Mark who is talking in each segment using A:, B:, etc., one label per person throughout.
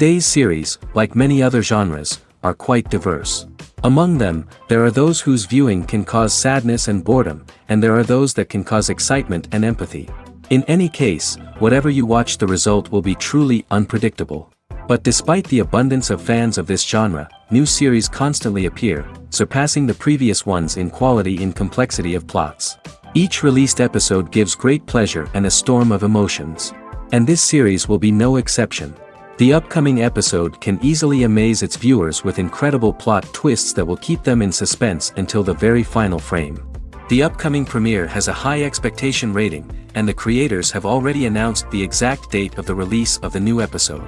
A: Today's series, like many other genres, are quite diverse. Among them, there are those whose viewing can cause sadness and boredom, and there are those that can cause excitement and empathy. In any case, whatever you watch, the result will be truly unpredictable. But despite the abundance of fans of this genre, new series constantly appear, surpassing the previous ones in quality and complexity of plots. Each released episode gives great pleasure and a storm of emotions. And this series will be no exception. The upcoming episode can easily amaze its viewers with incredible plot twists that will keep them in suspense until the very final frame. The upcoming premiere has a high expectation rating, and the creators have already announced the exact date of the release of the new episode.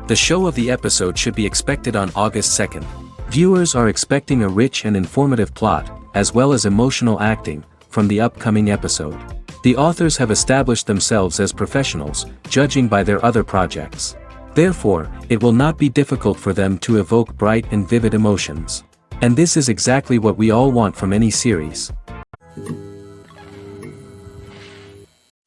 A: The show of the episode should be expected on August 2nd. Viewers are expecting a rich and informative plot, as well as emotional acting, from the upcoming episode. The authors have established themselves as professionals, judging by their other projects. Therefore, it will not be difficult for them to evoke bright and vivid emotions. And this is exactly what we all want from any series.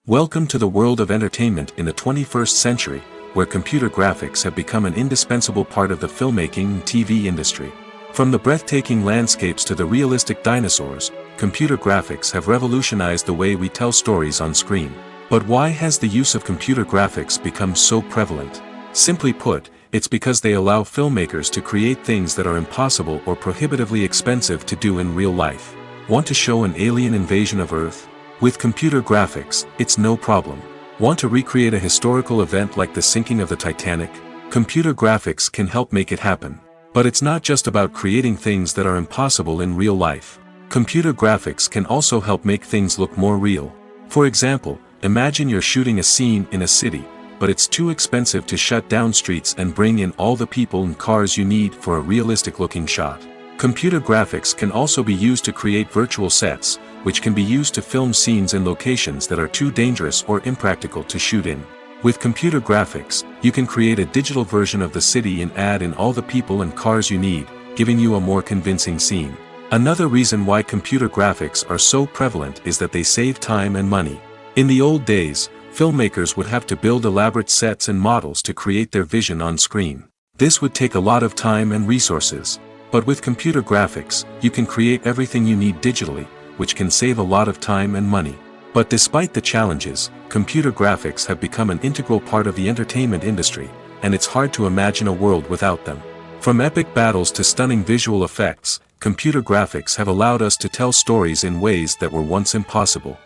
A: Welcome to the world of entertainment in the 21st century, where computer graphics have become an indispensable part of the filmmaking and TV industry. From the breathtaking landscapes to the realistic dinosaurs, computer graphics have revolutionized the way we tell stories on screen. But why has the use of computer graphics become so prevalent? Simply put, it's because they allow filmmakers to create things that are impossible or prohibitively expensive to do in real life. Want to show an alien invasion of Earth? With computer graphics, it's no problem. Want to recreate a historical event like the sinking of the Titanic? Computer graphics can help make it happen. But it's not just about creating things that are impossible in real life. Computer graphics can also help make things look more real. For example, imagine you're shooting a scene in a city, but it's too expensive to shut down streets and bring in all the people and cars you need for a realistic-looking shot. Computer graphics can also be used to create virtual sets, which can be used to film scenes in locations that are too dangerous or impractical to shoot in. With computer graphics, you can create a digital version of the city and add in all the people and cars you need, giving you a more convincing scene. Another reason why computer graphics are so prevalent is that they save time and money. In the old days, filmmakers would have to build elaborate sets and models to create their vision on screen. This would take a lot of time and resources. But with computer graphics, you can create everything you need digitally, which can save a lot of time and money. But despite the challenges, computer graphics have become an integral part of the entertainment industry, and it's hard to imagine a world without them. From epic battles to stunning visual effects, computer graphics have allowed us to tell stories in ways that were once impossible.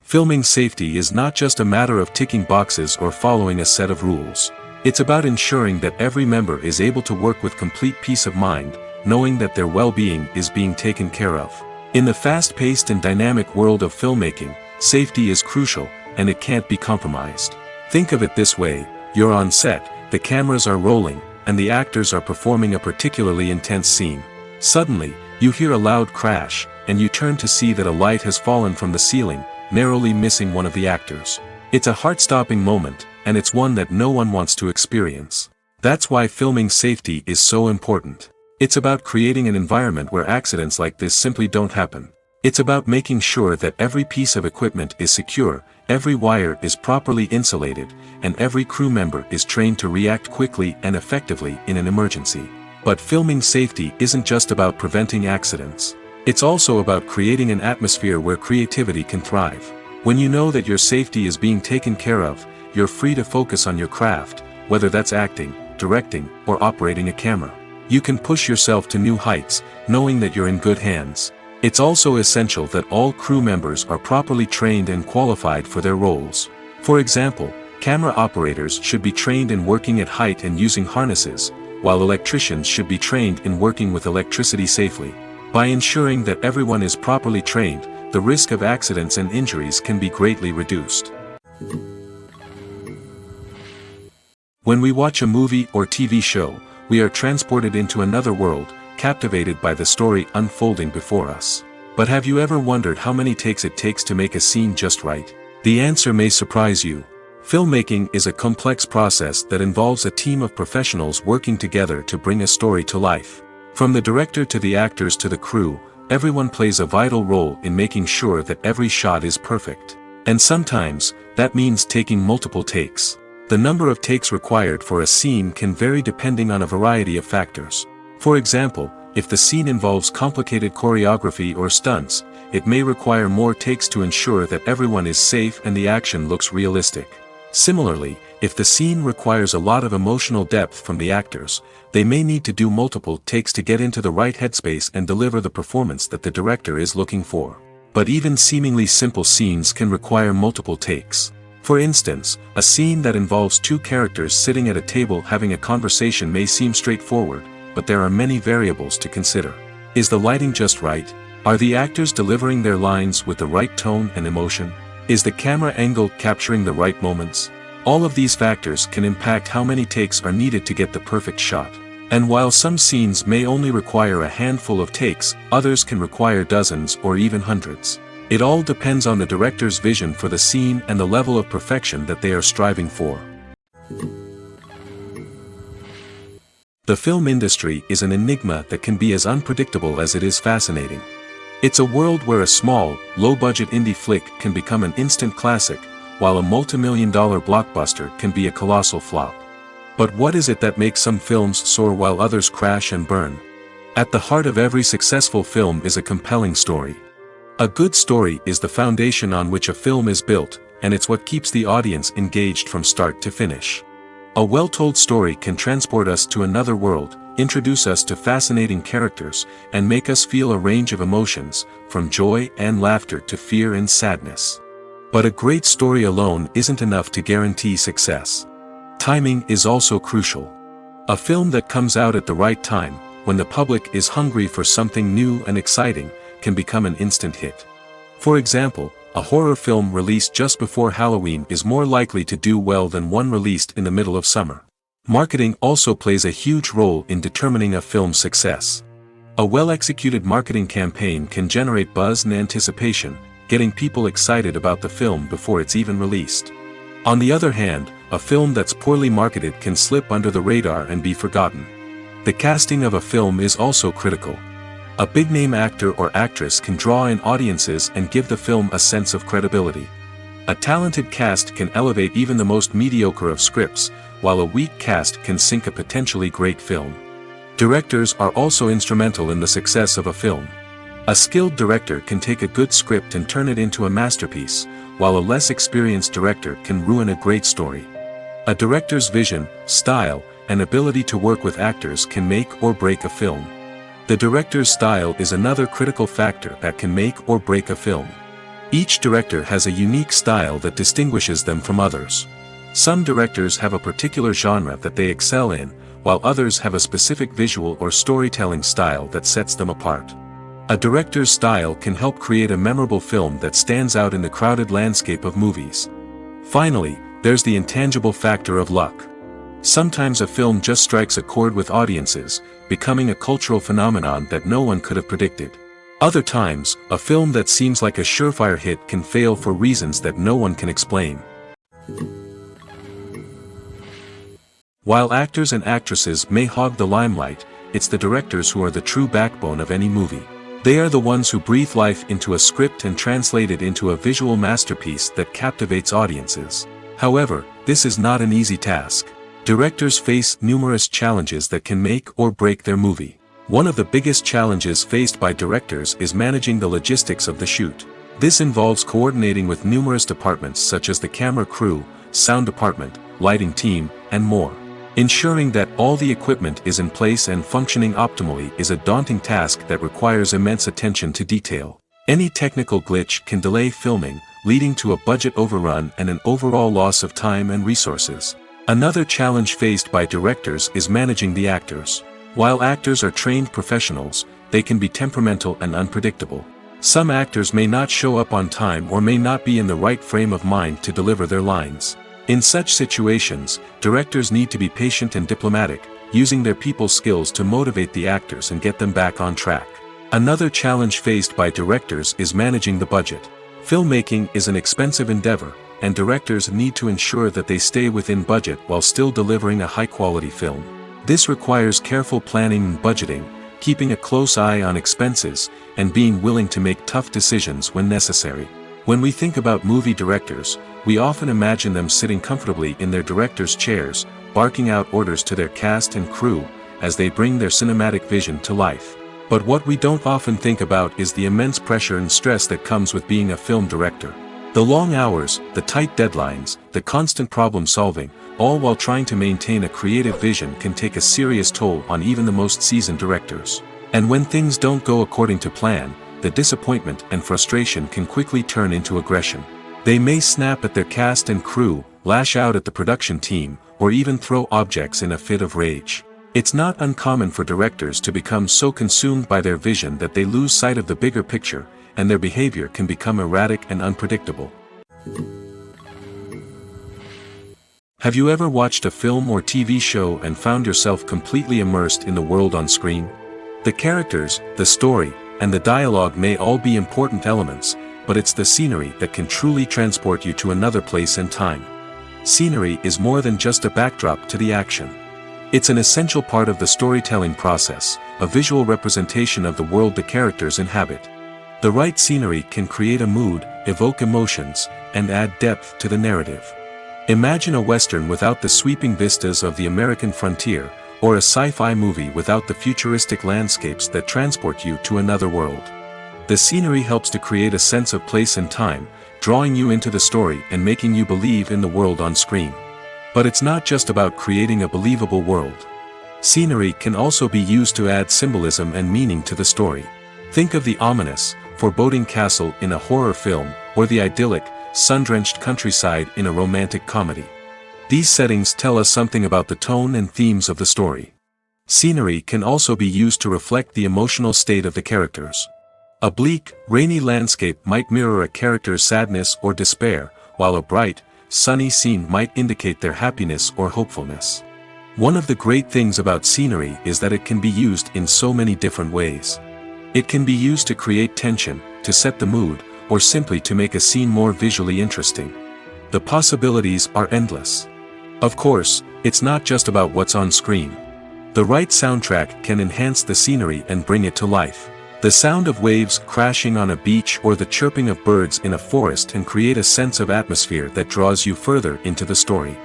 A: Filming safety is not just a matter of ticking boxes or following a set of rules. It's about ensuring that every member is able to work with complete peace of mind, knowing that their well-being is being taken care of. In the fast-paced and dynamic world of filmmaking, safety is crucial, and it can't be compromised. Think of it this way: you're on set, the cameras are rolling, and the actors are performing a particularly intense scene. Suddenly, you hear a loud crash, and you turn to see that a light has fallen from the ceiling, narrowly missing one of the actors. It's a heart-stopping moment, and it's one that no one wants to experience. That's why filming safety is so important. It's about creating an environment where accidents like this simply don't happen. It's about making sure that every piece of equipment is secure, every wire is properly insulated, and every crew member is trained to react quickly and effectively in an emergency. But filming safety isn't just about preventing accidents. It's also about creating an atmosphere where creativity can thrive. When you know that your safety is being taken care of, you're free to focus on your craft, whether that's acting, directing, or operating a camera. You can push yourself to new heights, knowing that you're in good hands. It's also essential that all crew members are properly trained and qualified for their roles. For example, camera operators should be trained in working at height and using harnesses, while electricians should be trained in working with electricity safely. By ensuring that everyone is properly trained, the risk of accidents and injuries can be greatly reduced. When we watch a movie or TV show, we are transported into another world, captivated by the story unfolding before us. But have you ever wondered how many takes it takes to make a scene just right? The answer may surprise you. Filmmaking is a complex process that involves a team of professionals working together to bring a story to life. From the director to the actors to the crew, everyone plays a vital role in making sure that every shot is perfect. And sometimes, that means taking multiple takes. The number of takes required for a scene can vary depending on a variety of factors. For example, if the scene involves complicated choreography or stunts, it may require more takes to ensure that everyone is safe and the action looks realistic. Similarly, if the scene requires a lot of emotional depth from the actors, they may need to do multiple takes to get into the right headspace and deliver the performance that the director is looking for. But even seemingly simple scenes can require multiple takes. For instance, a scene that involves two characters sitting at a table having a conversation may seem straightforward, but there are many variables to consider. Is the lighting just right? Are the actors delivering their lines with the right tone and emotion? Is the camera angle capturing the right moments? All of these factors can impact how many takes are needed to get the perfect shot. And while some scenes may only require a handful of takes, others can require dozens or even hundreds. It all depends on the director's vision for the scene and the level of perfection that they are striving for. The film industry is an enigma that can be as unpredictable as it is fascinating. It's a world where a small, low-budget indie flick can become an instant classic, while a multi-million-dollar blockbuster can be a colossal flop. But what is it that makes some films soar while others crash and burn? At the heart of every successful film is a compelling story. A good story is the foundation on which a film is built, and it's what keeps the audience engaged from start to finish. A well-told story can transport us to another world, introduce us to fascinating characters, and make us feel a range of emotions, from joy and laughter to fear and sadness. But a great story alone isn't enough to guarantee success. Timing is also crucial. A film that comes out at the right time, when the public is hungry for something new and exciting, can become an instant hit. For example, a horror film released just before Halloween is more likely to do well than one released in the middle of summer. Marketing also plays a huge role in determining a film's success. A well-executed marketing campaign can generate buzz and anticipation, getting people excited about the film before it's even released. On the other hand, a film that's poorly marketed can slip under the radar and be forgotten. The casting of a film is also critical. A big-name actor or actress can draw in audiences and give the film a sense of credibility. A talented cast can elevate even the most mediocre of scripts, while a weak cast can sink a potentially great film. Directors are also instrumental in the success of a film. A skilled director can take a good script and turn it into a masterpiece, while a less experienced director can ruin a great story. A director's vision, style, and ability to work with actors can make or break a film. The director's style is another critical factor that can make or break a film. Each director has a unique style that distinguishes them from others. Some directors have a particular genre that they excel in, while others have a specific visual or storytelling style that sets them apart. A director's style can help create a memorable film that stands out in the crowded landscape of movies. Finally, there's the intangible factor of luck. Sometimes a film just strikes a chord with audiences, becoming a cultural phenomenon that no one could have predicted. Other times, a film that seems like a surefire hit can fail for reasons that no one can explain. While actors and actresses may hog the limelight, it's the directors who are the true backbone of any movie. They are the ones who breathe life into a script and translate it into a visual masterpiece that captivates audiences. However, this is not an easy task. Directors face numerous challenges that can make or break their movie. One of the biggest challenges faced by directors is managing the logistics of the shoot. This involves coordinating with numerous departments such as the camera crew, sound department, lighting team, and more. Ensuring that all the equipment is in place and functioning optimally is a daunting task that requires immense attention to detail. Any technical glitch can delay filming, leading to a budget overrun and an overall loss of time and resources. Another challenge faced by directors is managing the actors. While actors are trained professionals, they can be temperamental and unpredictable. Some actors may not show up on time or may not be in the right frame of mind to deliver their lines. In such situations, directors need to be patient and diplomatic, using their people skills to motivate the actors and get them back on track. Another challenge faced by directors is managing the budget. Filmmaking is an expensive endeavor, and directors need to ensure that they stay within budget while still delivering a high-quality film. This requires careful planning and budgeting, keeping a close eye on expenses, and being willing to make tough decisions when necessary. When we think about movie directors, we often imagine them sitting comfortably in their director's chairs, barking out orders to their cast and crew, as they bring their cinematic vision to life. But what we don't often think about is the immense pressure and stress that comes with being a film director. The long hours, the tight deadlines, the constant problem solving, all while trying to maintain a creative vision can take a serious toll on even the most seasoned directors. And when things don't go according to plan, the disappointment and frustration can quickly turn into aggression. They may snap at their cast and crew, lash out at the production team, or even throw objects in a fit of rage. It's not uncommon for directors to become so consumed by their vision that they lose sight of the bigger picture, and their behavior can become erratic and unpredictable. Have you ever watched a film or TV show and found yourself completely immersed in the world on screen? The characters, the story, and the dialogue may all be important elements, but it's the scenery that can truly transport you to another place and time. Scenery is more than just a backdrop to the action. It's an essential part of the storytelling process, a visual representation of the world the characters inhabit. The right scenery can create a mood, evoke emotions, and add depth to the narrative. Imagine a Western without the sweeping vistas of the American frontier, or a sci-fi movie without the futuristic landscapes that transport you to another world. The scenery helps to create a sense of place and time, drawing you into the story and making you believe in the world on screen. But it's not just about creating a believable world. Scenery can also be used to add symbolism and meaning to the story. Think of the ominous, foreboding castle in a horror film, or the idyllic, sun-drenched countryside in a romantic comedy. These settings tell us something about the tone and themes of the story. Scenery can also be used to reflect the emotional state of the characters. A bleak, rainy landscape might mirror a character's sadness or despair, while a bright, sunny scene might indicate their happiness or hopefulness. One of the great things about scenery is that it can be used in so many different ways. It can be used to create tension, to set the mood, or simply to make a scene more visually interesting. The possibilities are endless. Of course, it's not just about what's on screen. The right soundtrack can enhance the scenery and bring it to life. The sound of waves crashing on a beach or the chirping of birds in a forest can create a sense of atmosphere that draws you further into the story.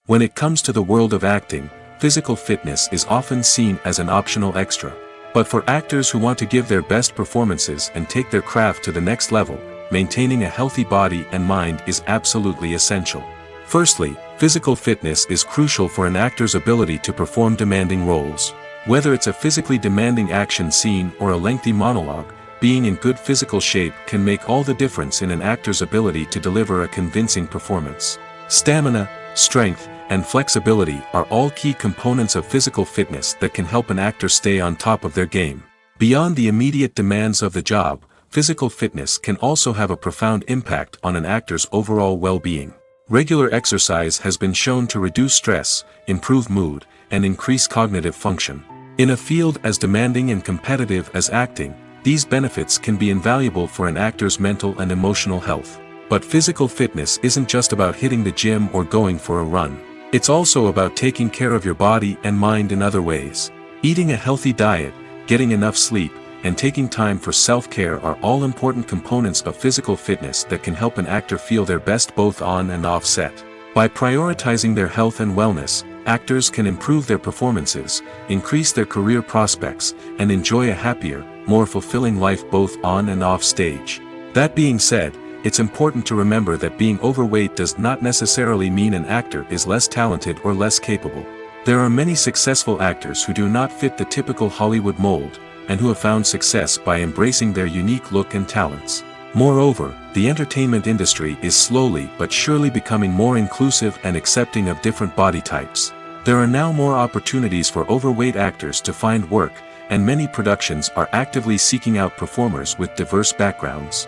A: When it comes to the world of acting, physical fitness is often seen as an optional extra. But for actors who want to give their best performances and take their craft to the next level, maintaining a healthy body and mind is absolutely essential. Firstly, physical fitness is crucial for an actor's ability to perform demanding roles. Whether it's a physically demanding action scene or a lengthy monologue, being in good physical shape can make all the difference in an actor's ability to deliver a convincing performance. Stamina, strength, and flexibility are all key components of physical fitness that can help an actor stay on top of their game. Beyond the immediate demands of the job, physical fitness can also have a profound impact on an actor's overall well-being. Regular exercise has been shown to reduce stress, improve mood, and increase cognitive function. In a field as demanding and competitive as acting, these benefits can be invaluable for an actor's mental and emotional health. But physical fitness isn't just about hitting the gym or going for a run. It's also about taking care of your body and mind in other ways. Eating a healthy diet, getting enough sleep, and taking time for self-care are all important components of physical fitness that can help an actor feel their best both on and off set. By prioritizing their health and wellness, actors can improve their performances, increase their career prospects, and enjoy a happier, more fulfilling life both on and off stage. That being said, it's important to remember that being overweight does not necessarily mean an actor is less talented or less capable. There are many successful actors who do not fit the typical Hollywood mold, and who have found success by embracing their unique look and talents. Moreover, the entertainment industry is slowly but surely becoming more inclusive and accepting of different body types. There are now more opportunities for overweight actors to find work, and many productions are actively seeking out performers with diverse backgrounds.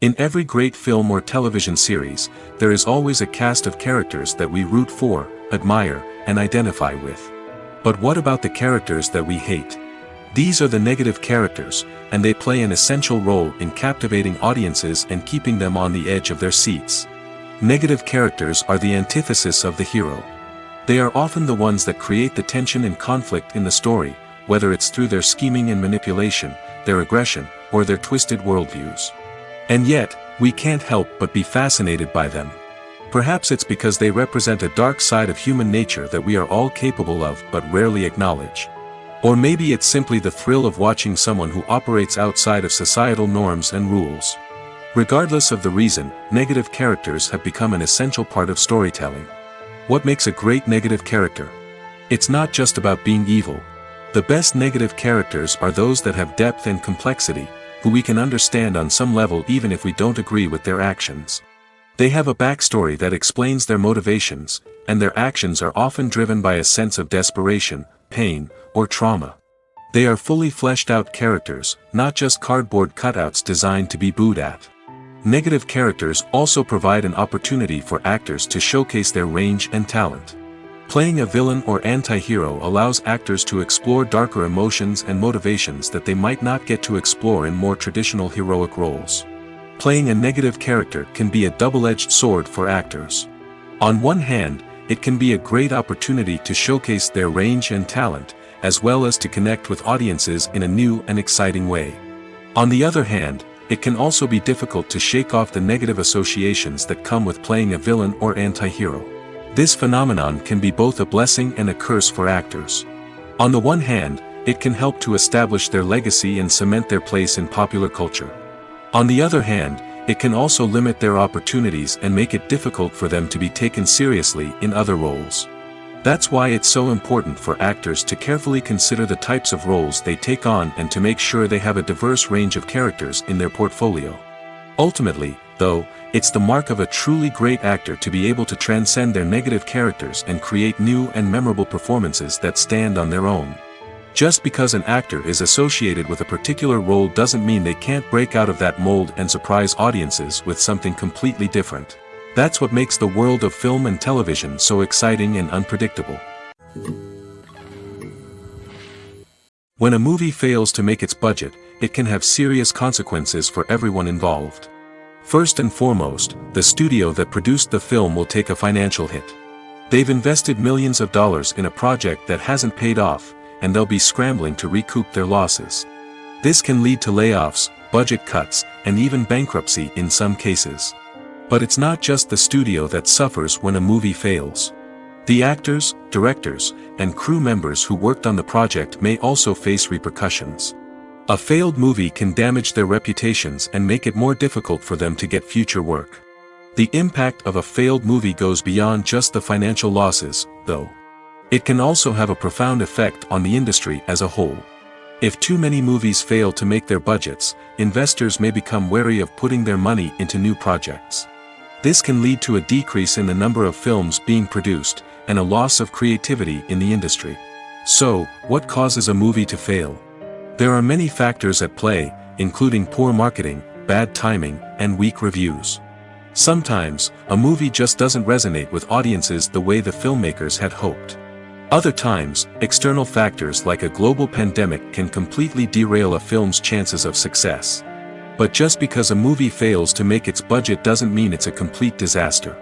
A: In every great film or television series, there is always a cast of characters that we root for, admire, and identify with. But what about the characters that we hate? These are the negative characters, and they play an essential role in captivating audiences and keeping them on the edge of their seats. Negative characters are the antithesis of the hero. They are often the ones that create the tension and conflict in the story, whether it's through their scheming and manipulation, their aggression, or their twisted worldviews. And yet, we can't help but be fascinated by them. Perhaps it's because they represent a dark side of human nature that we are all capable of but rarely acknowledge. Or maybe it's simply the thrill of watching someone who operates outside of societal norms and rules. Regardless of the reason, negative characters have become an essential part of storytelling. What makes a great negative character? It's not just about being evil. The best negative characters are those that have depth and complexity, who we can understand on some level even if we don't agree with their actions. They have a backstory that explains their motivations, and their actions are often driven by a sense of desperation, pain, or trauma. They are fully fleshed out characters, not just cardboard cutouts designed to be booed at. Negative characters also provide an opportunity for actors to showcase their range and talent. Playing a villain or anti-hero allows actors to explore darker emotions and motivations that they might not get to explore in more traditional heroic roles. Playing a negative character can be a double-edged sword for actors. On one hand, it can be a great opportunity to showcase their range and talent, as well as to connect with audiences in a new and exciting way. On the other hand, it can also be difficult to shake off the negative associations that come with playing a villain or anti-hero. This phenomenon can be both a blessing and a curse for actors. On the one hand, it can help to establish their legacy and cement their place in popular culture. On the other hand, it can also limit their opportunities and make it difficult for them to be taken seriously in other roles. That's why it's so important for actors to carefully consider the types of roles they take on and to make sure they have a diverse range of characters in their portfolio. Ultimately, though, it's the mark of a truly great actor to be able to transcend their negative characters and create new and memorable performances that stand on their own. Just because an actor is associated with a particular role doesn't mean they can't break out of that mold and surprise audiences with something completely different. That's what makes the world of film and television so exciting and unpredictable. When a movie fails to make its budget, it can have serious consequences for everyone involved. First and foremost, the studio that produced the film will take a financial hit. They've invested millions of dollars in a project that hasn't paid off, and they'll be scrambling to recoup their losses. This can lead to layoffs, budget cuts, and even bankruptcy in some cases. But it's not just the studio that suffers when a movie fails. The actors, directors, and crew members who worked on the project may also face repercussions. A failed movie can damage their reputations and make it more difficult for them to get future work. The impact of a failed movie goes beyond just the financial losses, though. It can also have a profound effect on the industry as a whole. If too many movies fail to make their budgets, investors may become wary of putting their money into new projects. This can lead to a decrease in the number of films being produced, and a loss of creativity in the industry. So, what causes a movie to fail? There are many factors at play, including poor marketing, bad timing, and weak reviews. Sometimes, a movie just doesn't resonate with audiences the way the filmmakers had hoped. Other times, external factors like a global pandemic can completely derail a film's chances of success. But just because a movie fails to make its budget doesn't mean it's a complete disaster.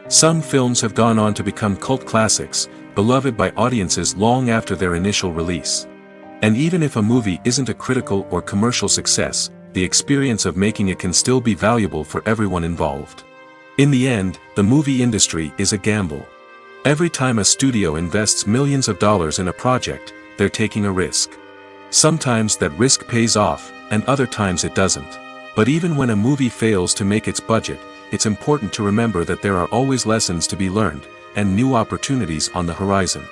A: Some films have gone on to become cult classics, beloved by audiences long after their initial release. And even if a movie isn't a critical or commercial success, the experience of making it can still be valuable for everyone involved. In the end, the movie industry is a gamble. Every time a studio invests millions of dollars in a project, they're taking a risk. Sometimes that risk pays off, and other times it doesn't. But even when a movie fails to make its budget, it's important to remember that there are always lessons to be learned, and new opportunities on the horizon.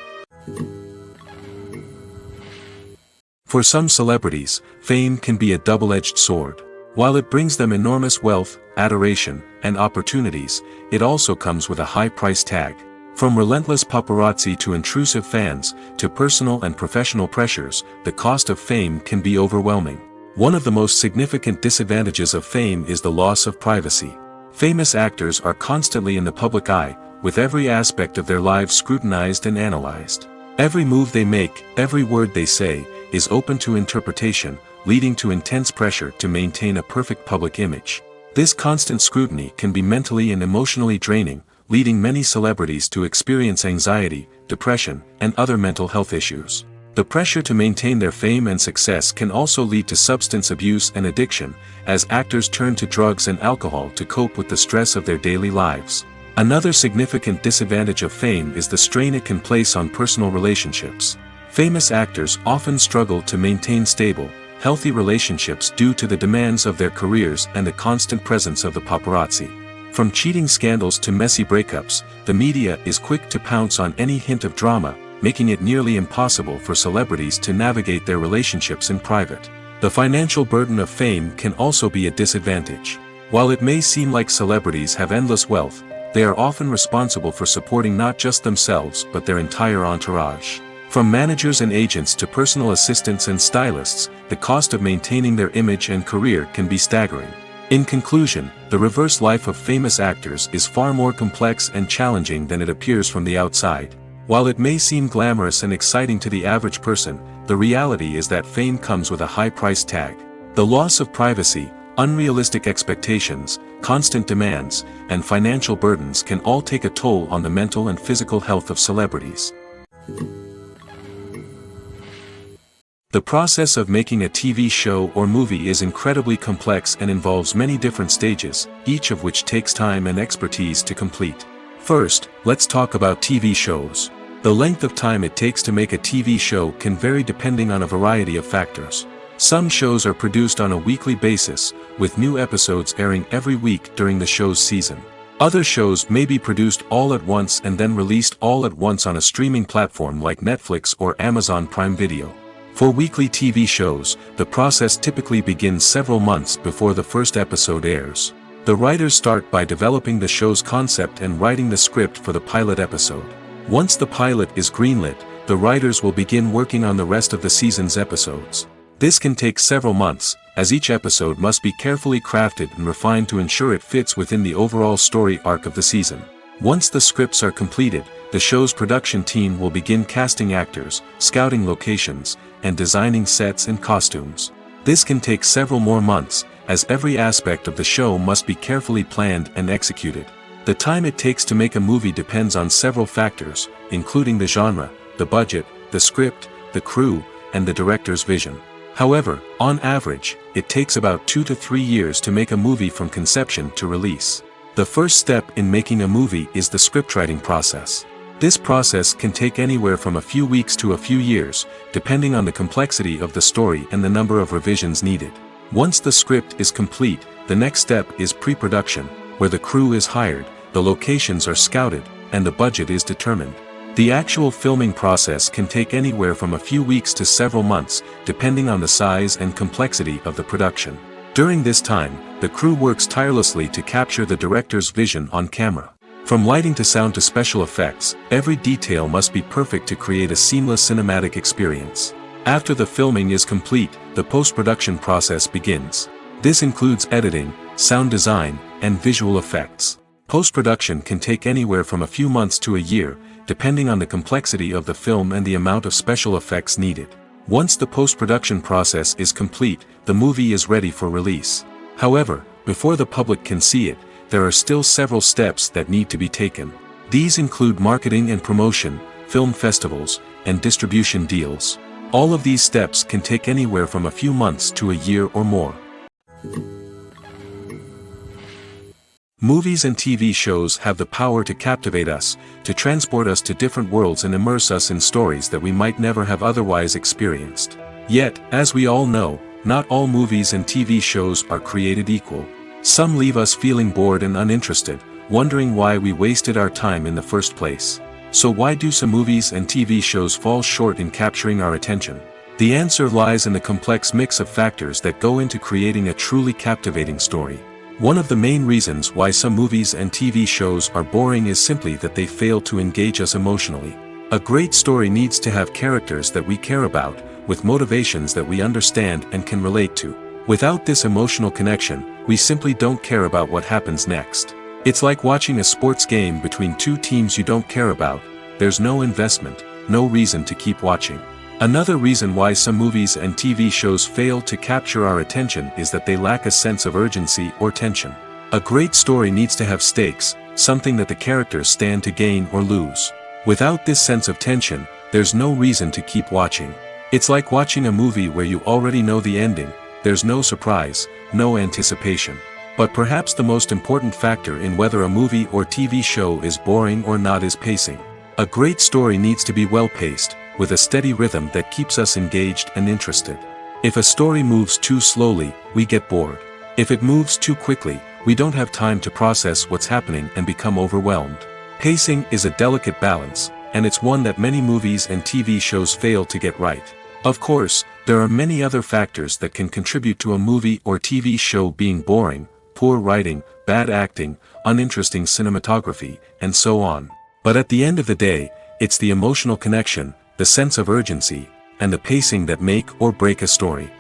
A: For some celebrities, fame can be a double-edged sword. While it brings them enormous wealth, adoration, and opportunities, it also comes with a high price tag. From relentless paparazzi to intrusive fans, to personal and professional pressures, the cost of fame can be overwhelming. One of the most significant disadvantages of fame is the loss of privacy. Famous actors are constantly in the public eye, with every aspect of their lives scrutinized and analyzed. Every move they make, every word they say, is open to interpretation, leading to intense pressure to maintain a perfect public image. This constant scrutiny can be mentally and emotionally draining, leading many celebrities to experience anxiety, depression, and other mental health issues. The pressure to maintain their fame and success can also lead to substance abuse and addiction, as actors turn to drugs and alcohol to cope with the stress of their daily lives. Another significant disadvantage of fame is the strain it can place on personal relationships. Famous actors often struggle to maintain stable, healthy relationships due to the demands of their careers and the constant presence of the paparazzi. From cheating scandals to messy breakups, the media is quick to pounce on any hint of drama, making it nearly impossible for celebrities to navigate their relationships in private. The financial burden of fame can also be a disadvantage. While it may seem like celebrities have endless wealth, they are often responsible for supporting not just themselves but their entire entourage. From managers and agents to personal assistants and stylists, the cost of maintaining their image and career can be staggering. In conclusion, the reverse life of famous actors is far more complex and challenging than it appears from the outside. While it may seem glamorous and exciting to the average person, the reality is that fame comes with a high price tag. The loss of privacy, unrealistic expectations, constant demands, and financial burdens can all take a toll on the mental and physical health of celebrities. The process of making a TV show or movie is incredibly complex and involves many different stages, each of which takes time and expertise to complete. First, let's talk about TV shows. The length of time it takes to make a TV show can vary depending on a variety of factors. Some shows are produced on a weekly basis, with new episodes airing every week during the show's season. Other shows may be produced all at once and then released all at once on a streaming platform like Netflix or Amazon Prime Video. For weekly TV shows, the process typically begins several months before the first episode airs. The writers start by developing the show's concept and writing the script for the pilot episode. Once the pilot is greenlit, the writers will begin working on the rest of the season's episodes. This can take several months, as each episode must be carefully crafted and refined to ensure it fits within the overall story arc of the season. Once the scripts are completed, the show's production team will begin casting actors, scouting locations, and designing sets and costumes. This can take several more months, as every aspect of the show must be carefully planned and executed. The time it takes to make a movie depends on several factors, including the genre, the budget, the script, the crew, and the director's vision. However, on average, it takes about 2 to 3 years to make a movie from conception to release. The first step in making a movie is the scriptwriting process. This process can take anywhere from a few weeks to a few years, depending on the complexity of the story and the number of revisions needed. Once the script is complete, the next step is pre-production, where the crew is hired, the locations are scouted, and the budget is determined. The actual filming process can take anywhere from a few weeks to several months, depending on the size and complexity of the production. During this time, the crew works tirelessly to capture the director's vision on camera. From lighting to sound to special effects, every detail must be perfect to create a seamless cinematic experience. After the filming is complete, the post-production process begins. This includes editing, sound design, and visual effects. Post-production can take anywhere from a few months to a year, depending on the complexity of the film and the amount of special effects needed. Once the post-production process is complete, the movie is ready for release. However, before the public can see it, there are still several steps that need to be taken. These include marketing and promotion, film festivals, and distribution deals. All of these steps can take anywhere from a few months to a year or more. Movies and TV shows have the power to captivate us, to transport us to different worlds and immerse us in stories that we might never have otherwise experienced. Yet, as we all know, not all movies and TV shows are created equal. Some leave us feeling bored and uninterested, wondering why we wasted our time in the first place. So why do some movies and TV shows fall short in capturing our attention? The answer lies in the complex mix of factors that go into creating a truly captivating story. One of the main reasons why some movies and TV shows are boring is simply that they fail to engage us emotionally. A great story needs to have characters that we care about, with motivations that we understand and can relate to. Without this emotional connection, we simply don't care about what happens next. It's like watching a sports game between two teams you don't care about. There's no investment, no reason to keep watching. Another reason why some movies and TV shows fail to capture our attention is that they lack a sense of urgency or tension. A great story needs to have stakes, something that the characters stand to gain or lose. Without this sense of tension, there's no reason to keep watching. It's like watching a movie where you already know the ending, there's no surprise, no anticipation. But perhaps the most important factor in whether a movie or TV show is boring or not is pacing. A great story needs to be well-paced, with a steady rhythm that keeps us engaged and interested. If a story moves too slowly, we get bored. If it moves too quickly, we don't have time to process what's happening and become overwhelmed. Pacing is a delicate balance, and it's one that many movies and TV shows fail to get right. Of course, there are many other factors that can contribute to a movie or TV show being boring: poor writing, bad acting, uninteresting cinematography, and so on. But at the end of the day, it's the emotional connection, the sense of urgency, and the pacing that make or break a story.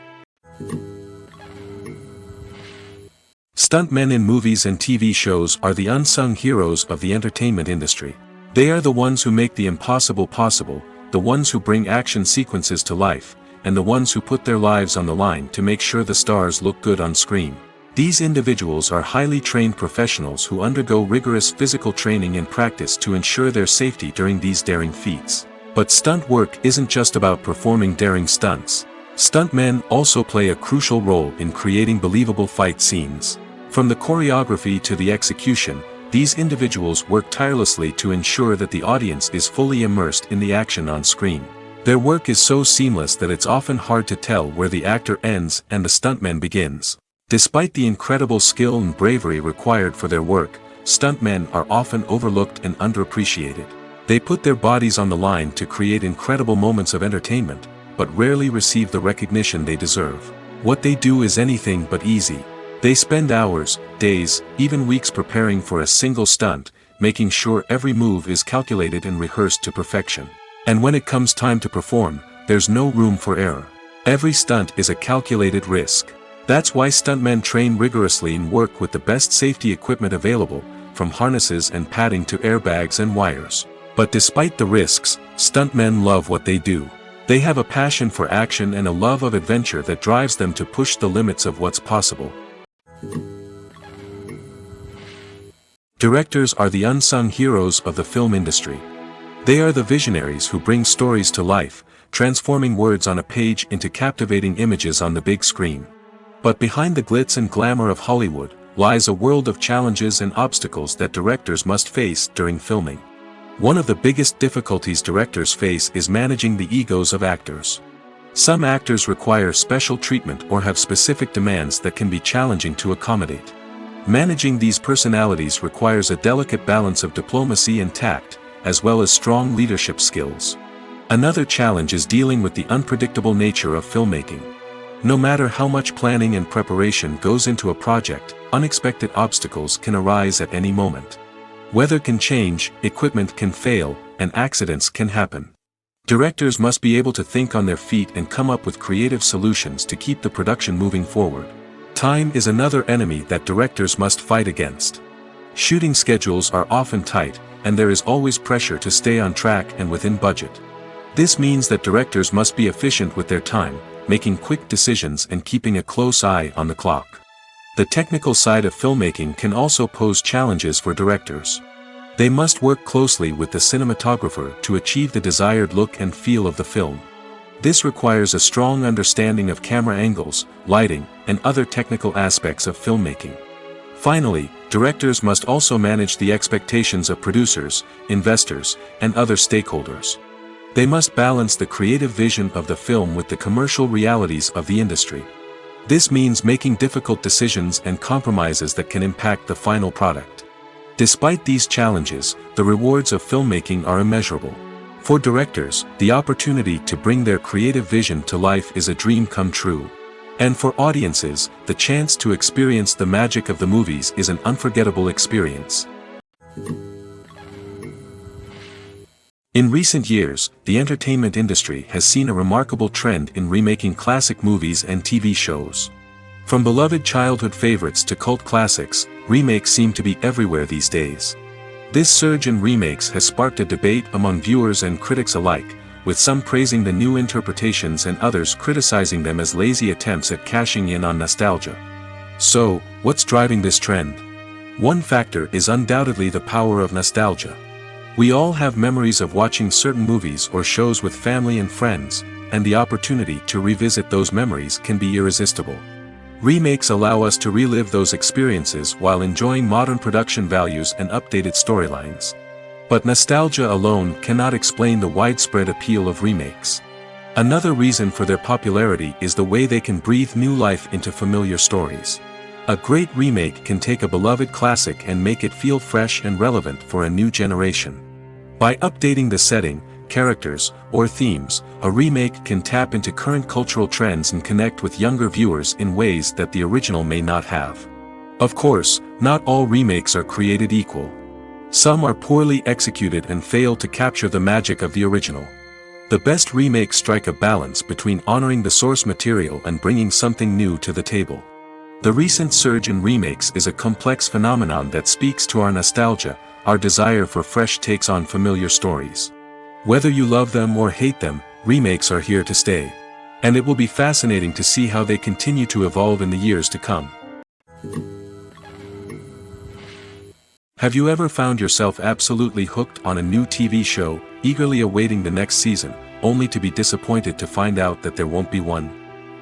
A: Stuntmen in movies and TV shows are the unsung heroes of the entertainment industry. They are the ones who make the impossible possible, the ones who bring action sequences to life, and the ones who put their lives on the line to make sure the stars look good on screen. These individuals are highly trained professionals who undergo rigorous physical training and practice to ensure their safety during these daring feats. But stunt work isn't just about performing daring stunts. Stuntmen also play a crucial role in creating believable fight scenes. From the choreography to the execution, these individuals work tirelessly to ensure that the audience is fully immersed in the action on screen. Their work is so seamless that it's often hard to tell where the actor ends and the stuntman begins. Despite the incredible skill and bravery required for their work, stuntmen are often overlooked and underappreciated. They put their bodies on the line to create incredible moments of entertainment, but rarely receive the recognition they deserve. What they do is anything but easy. They spend hours, days, even weeks preparing for a single stunt, making sure every move is calculated and rehearsed to perfection. And when it comes time to perform, there's no room for error. Every stunt is a calculated risk. That's why stuntmen train rigorously and work with the best safety equipment available, from harnesses and padding to airbags and wires. But despite the risks, stuntmen love what they do. They have a passion for action and a love of adventure that drives them to push the limits of what's possible. Directors are the unsung heroes of the film industry. They are the visionaries who bring stories to life, transforming words on a page into captivating images on the big screen. But behind the glitz and glamour of Hollywood, lies a world of challenges and obstacles that directors must face during filming. One of the biggest difficulties directors face is managing the egos of actors. Some actors require special treatment or have specific demands that can be challenging to accommodate. Managing these personalities requires a delicate balance of diplomacy and tact, as well as strong leadership skills. Another challenge is dealing with the unpredictable nature of filmmaking. No matter how much planning and preparation goes into a project, unexpected obstacles can arise at any moment. Weather can change, equipment can fail, and accidents can happen. Directors must be able to think on their feet and come up with creative solutions to keep the production moving forward. Time is another enemy that directors must fight against. Shooting schedules are often tight, and there is always pressure to stay on track and within budget. This means that directors must be efficient with their time, making quick decisions and keeping a close eye on the clock. The technical side of filmmaking can also pose challenges for directors. They must work closely with the cinematographer to achieve the desired look and feel of the film. This requires a strong understanding of camera angles, lighting, and other technical aspects of filmmaking. Finally, directors must also manage the expectations of producers, investors, and other stakeholders. They must balance the creative vision of the film with the commercial realities of the industry. This means making difficult decisions and compromises that can impact the final product. Despite these challenges, the rewards of filmmaking are immeasurable. For directors, the opportunity to bring their creative vision to life is a dream come true. And for audiences, the chance to experience the magic of the movies is an unforgettable experience. In recent years, the entertainment industry has seen a remarkable trend in remaking classic movies and TV shows. From beloved childhood favorites to cult classics, remakes seem to be everywhere these days. This surge in remakes has sparked a debate among viewers and critics alike, with some praising the new interpretations and others criticizing them as lazy attempts at cashing in on nostalgia. So, what's driving this trend? One factor is undoubtedly the power of nostalgia. We all have memories of watching certain movies or shows with family and friends, and the opportunity to revisit those memories can be irresistible. Remakes allow us to relive those experiences while enjoying modern production values and updated storylines. But nostalgia alone cannot explain the widespread appeal of remakes. Another reason for their popularity is the way they can breathe new life into familiar stories. A great remake can take a beloved classic and make it feel fresh and relevant for a new generation. By updating the setting, characters, or themes, a remake can tap into current cultural trends and connect with younger viewers in ways that the original may not have. Of course, not all remakes are created equal. Some are poorly executed and fail to capture the magic of the original. The best remakes strike a balance between honoring the source material and bringing something new to the table. The recent surge in remakes is a complex phenomenon that speaks to our nostalgia, our desire for fresh takes on familiar stories. Whether you love them or hate them, remakes are here to stay. And it will be fascinating to see how they continue to evolve in the years to come. Have you ever found yourself absolutely hooked on a new TV show, eagerly awaiting the next season, only to be disappointed to find out that there won't be one?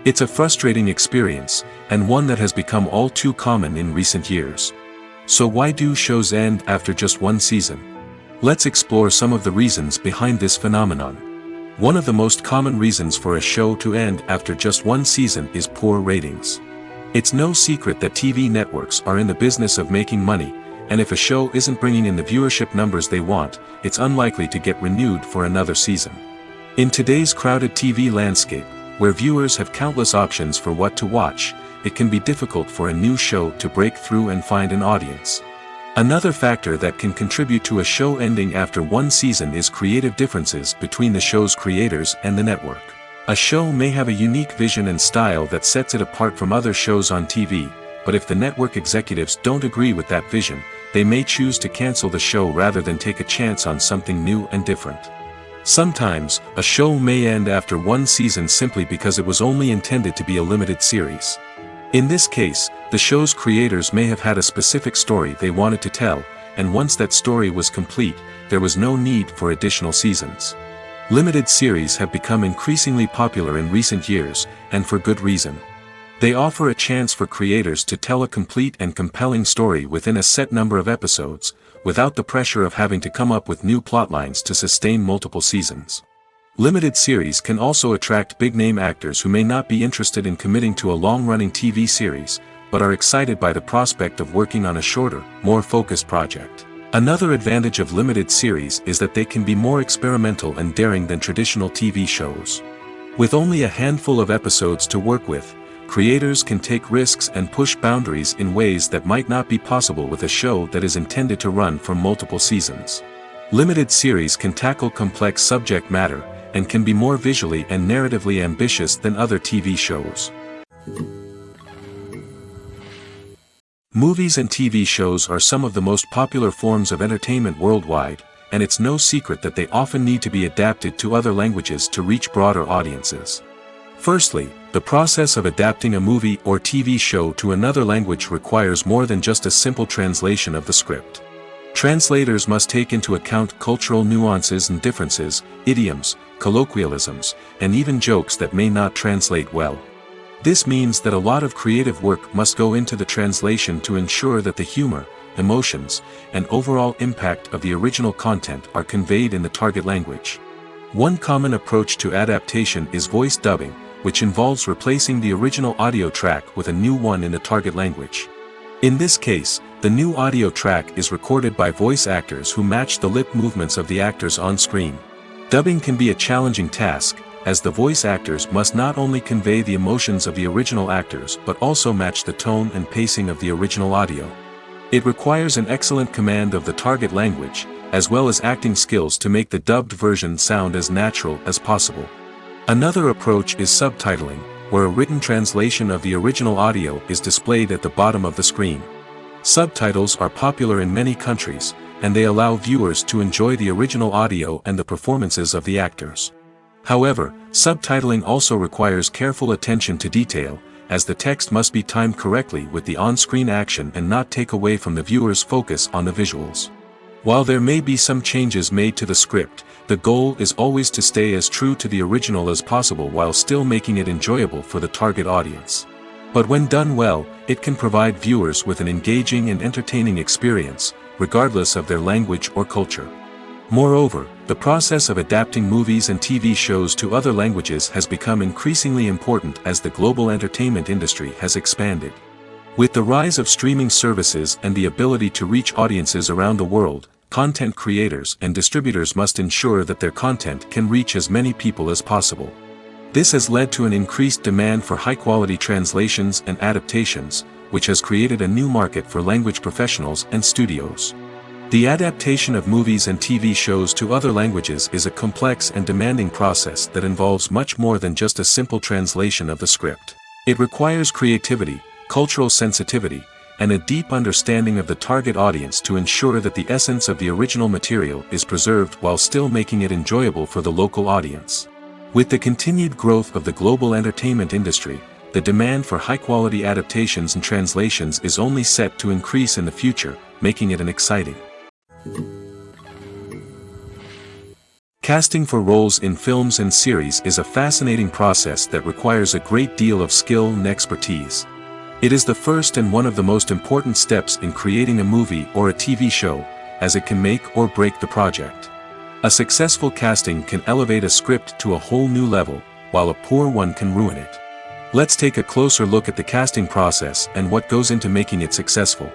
A: It's a frustrating experience, and one that has become all too common in recent years. So why do shows end after just one season? Let's explore some of the reasons behind this phenomenon. One of the most common reasons for a show to end after just one season is poor ratings. It's no secret that TV networks are in the business of making money, and if a show isn't bringing in the viewership numbers they want, it's unlikely to get renewed for another season. In today's crowded TV landscape, where viewers have countless options for what to watch, it can be difficult for a new show to break through and find an audience. Another factor that can contribute to a show ending after one season is creative differences between the show's creators and the network. A show may have a unique vision and style that sets it apart from other shows on TV, but if the network executives don't agree with that vision, they may choose to cancel the show rather than take a chance on something new and different. Sometimes, a show may end after one season simply because it was only intended to be a limited series. In this case, the show's creators may have had a specific story they wanted to tell, and once that story was complete, there was no need for additional seasons. Limited series have become increasingly popular in recent years, and for good reason. They offer a chance for creators to tell a complete and compelling story within a set number of episodes, without the pressure of having to come up with new plotlines to sustain multiple seasons. Limited series can also attract big-name actors who may not be interested in committing to a long-running TV series, but are excited by the prospect of working on a shorter, more focused project. Another advantage of limited series is that they can be more experimental and daring than traditional TV shows. With only a handful of episodes to work with, creators can take risks and push boundaries in ways that might not be possible with a show that is intended to run for multiple seasons. Limited series can tackle complex subject matter, and can be more visually and narratively ambitious than other TV shows. Movies and TV shows are some of the most popular forms of entertainment worldwide, and it's no secret that they often need to be adapted to other languages to reach broader audiences. Firstly, the process of adapting a movie or TV show to another language requires more than just a simple translation of the script. Translators must take into account cultural nuances and differences, idioms, colloquialisms, and even jokes that may not translate well. This means that a lot of creative work must go into the translation to ensure that the humor, emotions, and overall impact of the original content are conveyed in the target language. One common approach to adaptation is voice dubbing, which involves replacing the original audio track with a new one in the target language. In this case, the new audio track is recorded by voice actors who match the lip movements of the actors on screen. Dubbing can be a challenging task, as the voice actors must not only convey the emotions of the original actors but also match the tone and pacing of the original audio. It requires an excellent command of the target language, as well as acting skills to make the dubbed version sound as natural as possible. Another approach is subtitling, where a written translation of the original audio is displayed at the bottom of the screen. Subtitles are popular in many countries, and they allow viewers to enjoy the original audio and the performances of the actors. However, subtitling also requires careful attention to detail, as the text must be timed correctly with the on-screen action and not take away from the viewer's focus on the visuals. While there may be some changes made to the script, The goal is always to stay as true to the original as possible while still making it enjoyable for the target audience. But when done well, it can provide viewers with an engaging and entertaining experience, regardless of their language or culture. Moreover, the process of adapting movies and TV shows to other languages has become increasingly important as the global entertainment industry has expanded. With the rise of streaming services and the ability to reach audiences around the world, content creators and distributors must ensure that their content can reach as many people as possible. This has led to an increased demand for high-quality translations and adaptations, which has created a new market for language professionals and studios. The adaptation of movies and TV shows to other languages is a complex and demanding process that involves much more than just a simple translation of the script. It requires creativity, cultural sensitivity, and a deep understanding of the target audience to ensure that the essence of the original material is preserved while still making it enjoyable for the local audience. With the continued growth of the global entertainment industry, the demand for high-quality adaptations and translations is only set to increase in the future, making it an exciting. Casting for roles in films and series is a fascinating process that requires a great deal of skill and expertise. It is the first and one of the most important steps in creating a movie or a TV show, as it can make or break the project. A successful casting can elevate a script to a whole new level, while a poor one can ruin it. Let's take a closer look at the casting process and what goes into making it successful.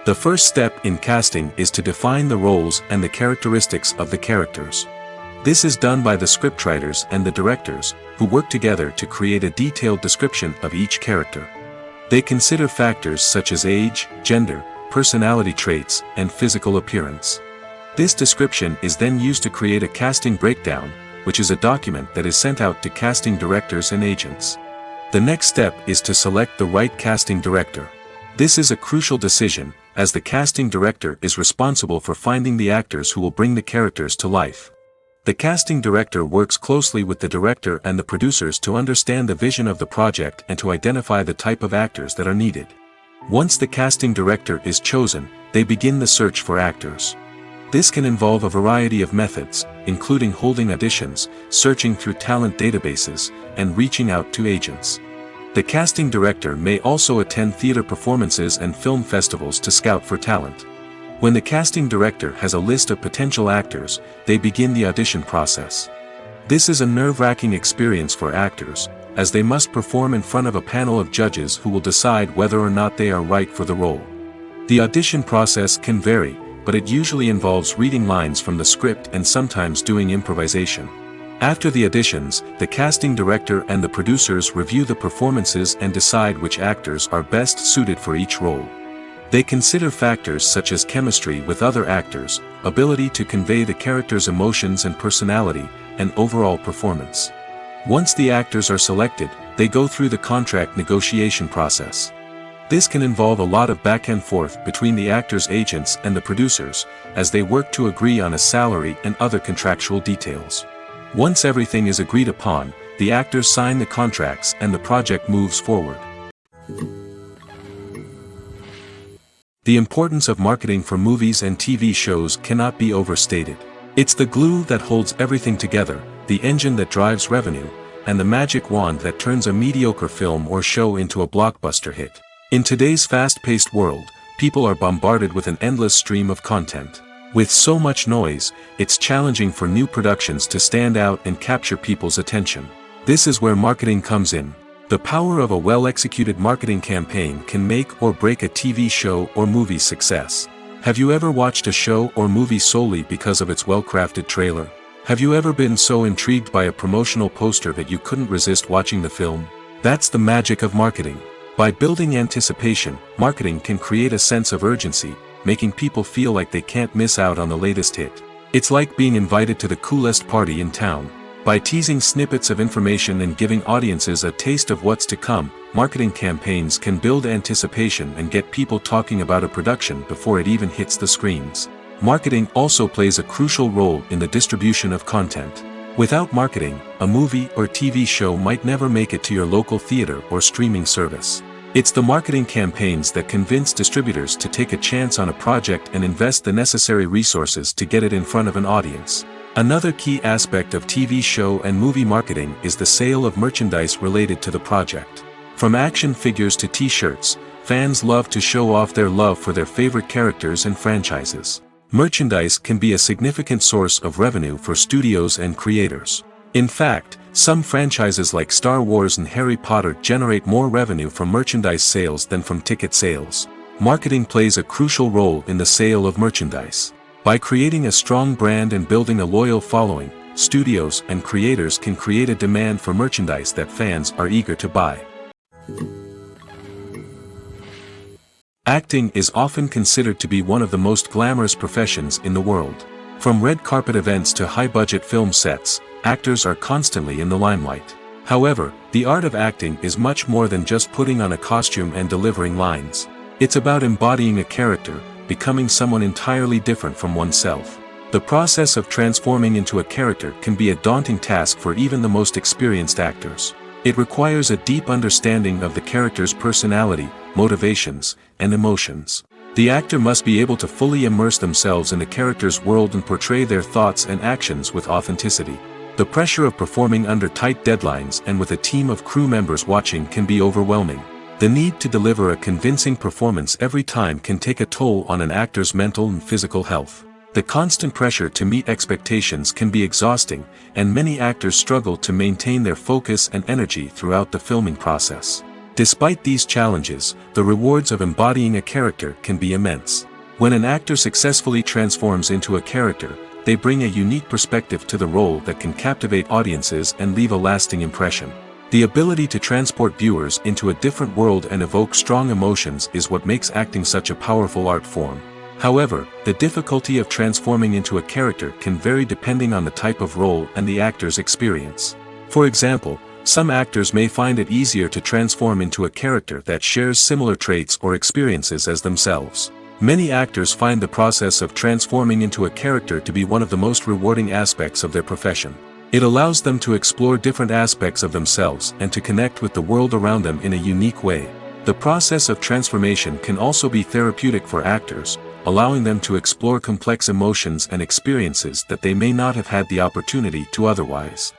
A: The first step in casting is to define the roles and the characteristics of the characters. This is done by the scriptwriters and the directors, who work together to create a detailed description of each character. They consider factors such as age, gender, personality traits, and physical appearance. This description is then used to create a casting breakdown, which is a document that is sent out to casting directors and agents. The next step is to select the right casting director. This is a crucial decision, as the casting director is responsible for finding the actors who will bring the characters to life. The casting director works closely with the director and the producers to understand the vision of the project and to identify the type of actors that are needed. Once the casting director is chosen, they begin the search for actors. This can involve a variety of methods, including holding auditions, searching through talent databases, and reaching out to agents. The casting director may also attend theater performances and film festivals to scout for talent. When the casting director has a list of potential actors, they begin the audition process. This is a nerve-wracking experience for actors, as they must perform in front of a panel of judges who will decide whether or not they are right for the role. The audition process can vary, but it usually involves reading lines from the script and sometimes doing improvisation. After the auditions, the casting director and the producers review the performances and decide which actors are best suited for each role. They consider factors such as chemistry with other actors, ability to convey the character's emotions and personality, and overall performance. Once the actors are selected, they go through the contract negotiation process. This can involve a lot of back and forth between the actors' agents and the producers, as they work to agree on a salary and other contractual details. Once everything is agreed upon, the actors sign the contracts and the project moves forward. The importance of marketing for movies and TV shows cannot be overstated. It's the glue that holds everything together, the engine that drives revenue, and the magic wand that turns a mediocre film or show into a blockbuster hit. In today's fast-paced world, people are bombarded with an endless stream of content. With so much noise, it's challenging for new productions to stand out and capture people's attention. This is where marketing comes in. The power of a well-executed marketing campaign can make or break a TV show or movie's success. Have you ever watched a show or movie solely because of its well-crafted trailer? Have you ever been so intrigued by a promotional poster that you couldn't resist watching the film? That's the magic of marketing. By building anticipation, marketing can create a sense of urgency, making people feel like they can't miss out on the latest hit. It's like being invited to the coolest party in town. By teasing snippets of information and giving audiences a taste of what's to come, marketing campaigns can build anticipation and get people talking about a production before it even hits the screens. Marketing also plays a crucial role in the distribution of content. Without marketing, a movie or TV show might never make it to your local theater or streaming service. It's the marketing campaigns that convince distributors to take a chance on a project and invest the necessary resources to get it in front of an audience. Another key aspect of TV show and movie marketing is the sale of merchandise related to the project. From action figures to t-shirts, fans love to show off their love for their favorite characters and franchises. Merchandise can be a significant source of revenue for studios and creators. In fact, some franchises like Star Wars and Harry Potter generate more revenue from merchandise sales than from ticket sales. Marketing plays a crucial role in the sale of merchandise. By creating a strong brand and building a loyal following, studios and creators can create a demand for merchandise that fans are eager to buy. Acting is often considered to be one of the most glamorous professions in the world. From red carpet events to high-budget film sets, actors are constantly in the limelight. However, the art of acting is much more than just putting on a costume and delivering lines. It's about embodying a character, becoming someone entirely different from oneself. The process of transforming into a character can be a daunting task for even the most experienced actors. It requires a deep understanding of the character's personality, motivations, and emotions. The actor must be able to fully immerse themselves in the character's world and portray their thoughts and actions with authenticity. The pressure of performing under tight deadlines and with a team of crew members watching can be overwhelming. The need to deliver a convincing performance every time can take a toll on an actor's mental and physical health. The constant pressure to meet expectations can be exhausting, and many actors struggle to maintain their focus and energy throughout the filming process. Despite these challenges, the rewards of embodying a character can be immense. When an actor successfully transforms into a character, they bring a unique perspective to the role that can captivate audiences and leave a lasting impression. The ability to transport viewers into a different world and evoke strong emotions is what makes acting such a powerful art form. However, the difficulty of transforming into a character can vary depending on the type of role and the actor's experience. For example, some actors may find it easier to transform into a character that shares similar traits or experiences as themselves. Many actors find the process of transforming into a character to be one of the most rewarding aspects of their profession. It allows them to explore different aspects of themselves and to connect with the world around them in a unique way. The process of transformation can also be therapeutic for actors, allowing them to explore complex emotions and experiences that they may not have had the opportunity to otherwise.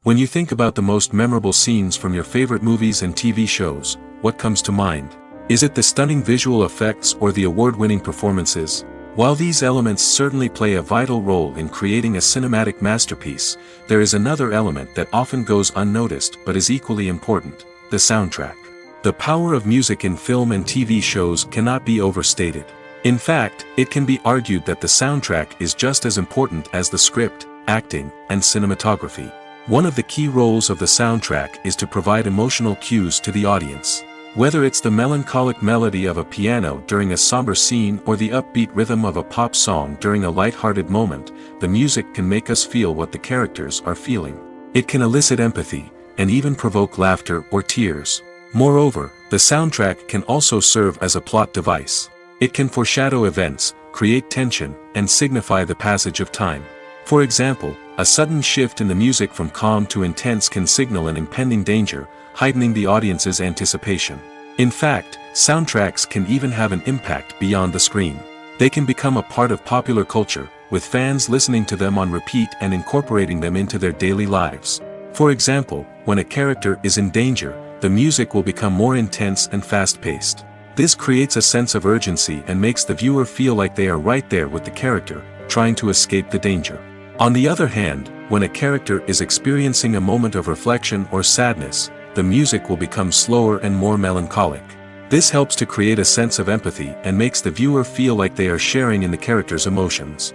A: When you think about the most memorable scenes from your favorite movies and TV shows, what comes to mind? Is it the stunning visual effects or the award-winning performances? While these elements certainly play a vital role in creating a cinematic masterpiece, there is another element that often goes unnoticed but is equally important: the soundtrack. The power of music in film and TV shows cannot be overstated. In fact, it can be argued that the soundtrack is just as important as the script, acting, and cinematography. One of the key roles of the soundtrack is to provide emotional cues to the audience. Whether it's the melancholic melody of a piano during a somber scene or the upbeat rhythm of a pop song during a light-hearted moment, the music can make us feel what the characters are feeling. It can elicit empathy, and even provoke laughter or tears. Moreover, the soundtrack can also serve as a plot device. It can foreshadow events, create tension, and signify the passage of time. For example, a sudden shift in the music from calm to intense can signal an impending danger, heightening the audience's anticipation. In fact, soundtracks can even have an impact beyond the screen. They can become a part of popular culture, with fans listening to them on repeat and incorporating them into their daily lives. For example, when a character is in danger, the music will become more intense and fast-paced. This creates a sense of urgency and makes the viewer feel like they are right there with the character, trying to escape the danger. On the other hand, when a character is experiencing a moment of reflection or sadness, the music will become slower and more melancholic. This helps to create a sense of empathy and makes the viewer feel like they are sharing in the character's emotions.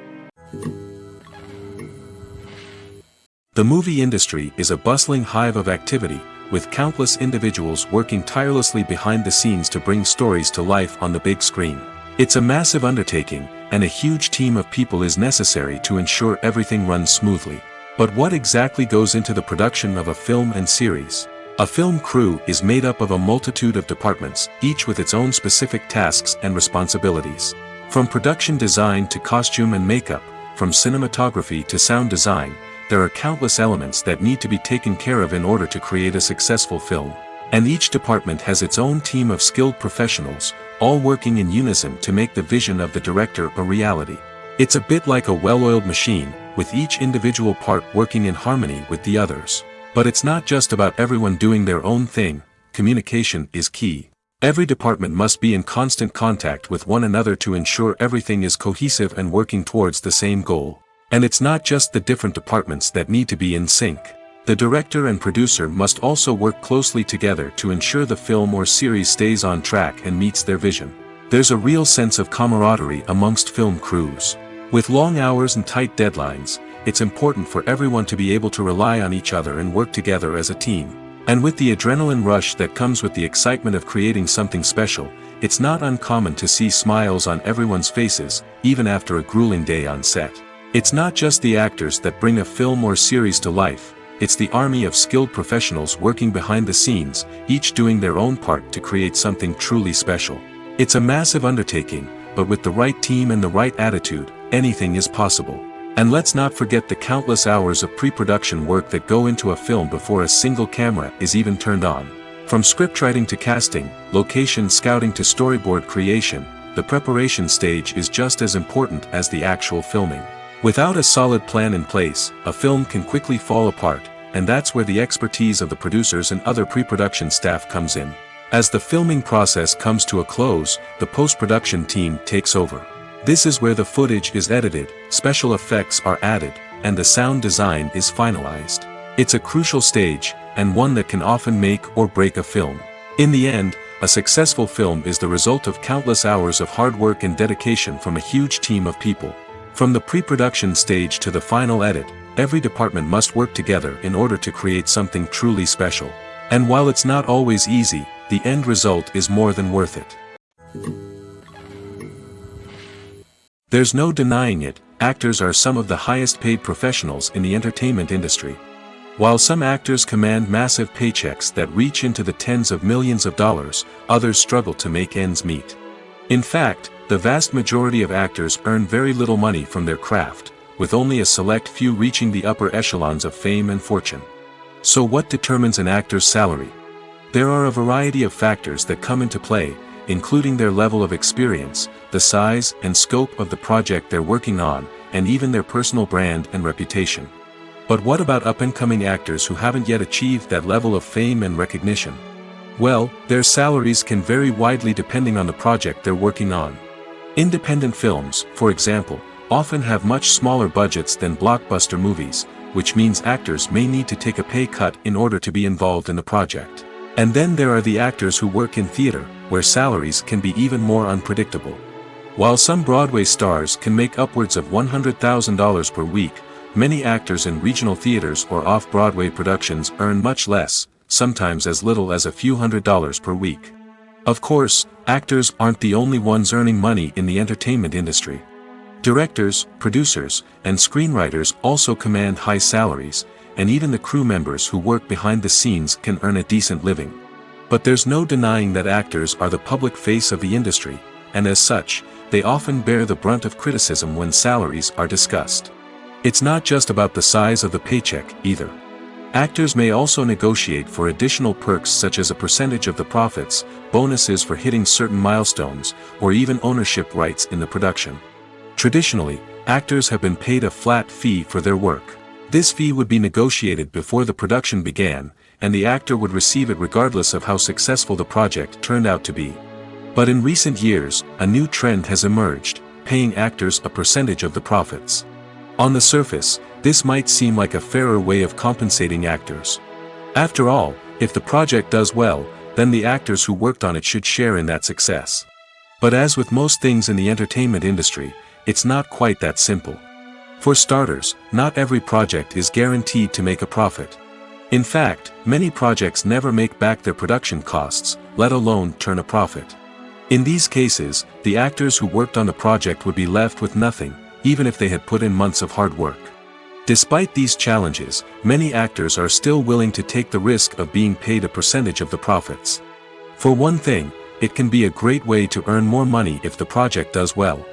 A: The movie industry is a bustling hive of activity, with countless individuals working tirelessly behind the scenes to bring stories to life on the big screen. It's a massive undertaking, and a huge team of people is necessary to ensure everything runs smoothly. But what exactly goes into the production of a film and series? A film crew is made up of a multitude of departments, each with its own specific tasks and responsibilities. From production design to costume and makeup, from cinematography to sound design, there are countless elements that need to be taken care of in order to create a successful film. And each department has its own team of skilled professionals, all working in unison to make the vision of the director a reality. It's a bit like a well-oiled machine, with each individual part working in harmony with the others. But it's not just about everyone doing their own thing. Communication is key. Every department must be in constant contact with one another to ensure everything is cohesive and working towards the same goal. And it's not just the different departments that need to be in sync. The director and producer must also work closely together to ensure the film or series stays on track and meets their vision. There's a real sense of camaraderie amongst film crews. With long hours and tight deadlines, it's important for everyone to be able to rely on each other and work together as a team. And with the adrenaline rush that comes with the excitement of creating something special, it's not uncommon to see smiles on everyone's faces, even after a grueling day on set. It's not just the actors that bring a film or series to life, it's the army of skilled professionals working behind the scenes, each doing their own part to create something truly special. It's a massive undertaking, but with the right team and the right attitude, anything is possible. And let's not forget the countless hours of pre-production work that go into a film before a single camera is even turned on. From scriptwriting to casting, location scouting to storyboard creation, the preparation stage is just as important as the actual filming. Without a solid plan in place, a film can quickly fall apart, and that's where the expertise of the producers and other pre-production staff comes in. As the filming process comes to a close, the post-production team takes over. This is where the footage is edited, special effects are added, and the sound design is finalized. It's a crucial stage, and one that can often make or break a film. In the end, a successful film is the result of countless hours of hard work and dedication from a huge team of people. From the pre-production stage to the final edit, every department must work together in order to create something truly special. And while it's not always easy, the end result is more than worth it. There's no denying it, actors are some of the highest paid professionals in the entertainment industry. While some actors command massive paychecks that reach into the tens of millions of dollars, others struggle to make ends meet. In fact, the vast majority of actors earn very little money from their craft, with only a select few reaching the upper echelons of fame and fortune. So what determines an actor's salary? There are a variety of factors that come into play, including their level of experience, the size and scope of the project they're working on, and even their personal brand and reputation. But what about up-and-coming actors who haven't yet achieved that level of fame and recognition? Well, their salaries can vary widely depending on the project they're working on. Independent films, for example, often have much smaller budgets than blockbuster movies, which means actors may need to take a pay cut in order to be involved in the project. And then there are the actors who work in theater, where salaries can be even more unpredictable. While some Broadway stars can make upwards of $100,000 per week, many actors in regional theaters or off-Broadway productions earn much less, sometimes as little as a few $100s per week. Of course, actors aren't the only ones earning money in the entertainment industry. Directors, producers, and screenwriters also command high salaries, and even the crew members who work behind the scenes can earn a decent living. But there's no denying that actors are the public face of the industry, and as such, they often bear the brunt of criticism when salaries are discussed. It's not just about the size of the paycheck, either. Actors may also negotiate for additional perks such as a percentage of the profits, bonuses for hitting certain milestones, or even ownership rights in the production. Traditionally, actors have been paid a flat fee for their work. This fee would be negotiated before the production began, and the actor would receive it regardless of how successful the project turned out to be. But in recent years, a new trend has emerged, paying actors a percentage of the profits. On the surface, this might seem like a fairer way of compensating actors. After all, if the project does well, then the actors who worked on it should share in that success. But as with most things in the entertainment industry, it's not quite that simple. For starters, not every project is guaranteed to make a profit. In fact, many projects never make back their production costs, let alone turn a profit. In these cases, the actors who worked on the project would be left with nothing, even if they had put in months of hard work. Despite these challenges, many actors are still willing to take the risk of being paid a percentage of the profits. For one thing, it can be a great way to earn more money if the project does well.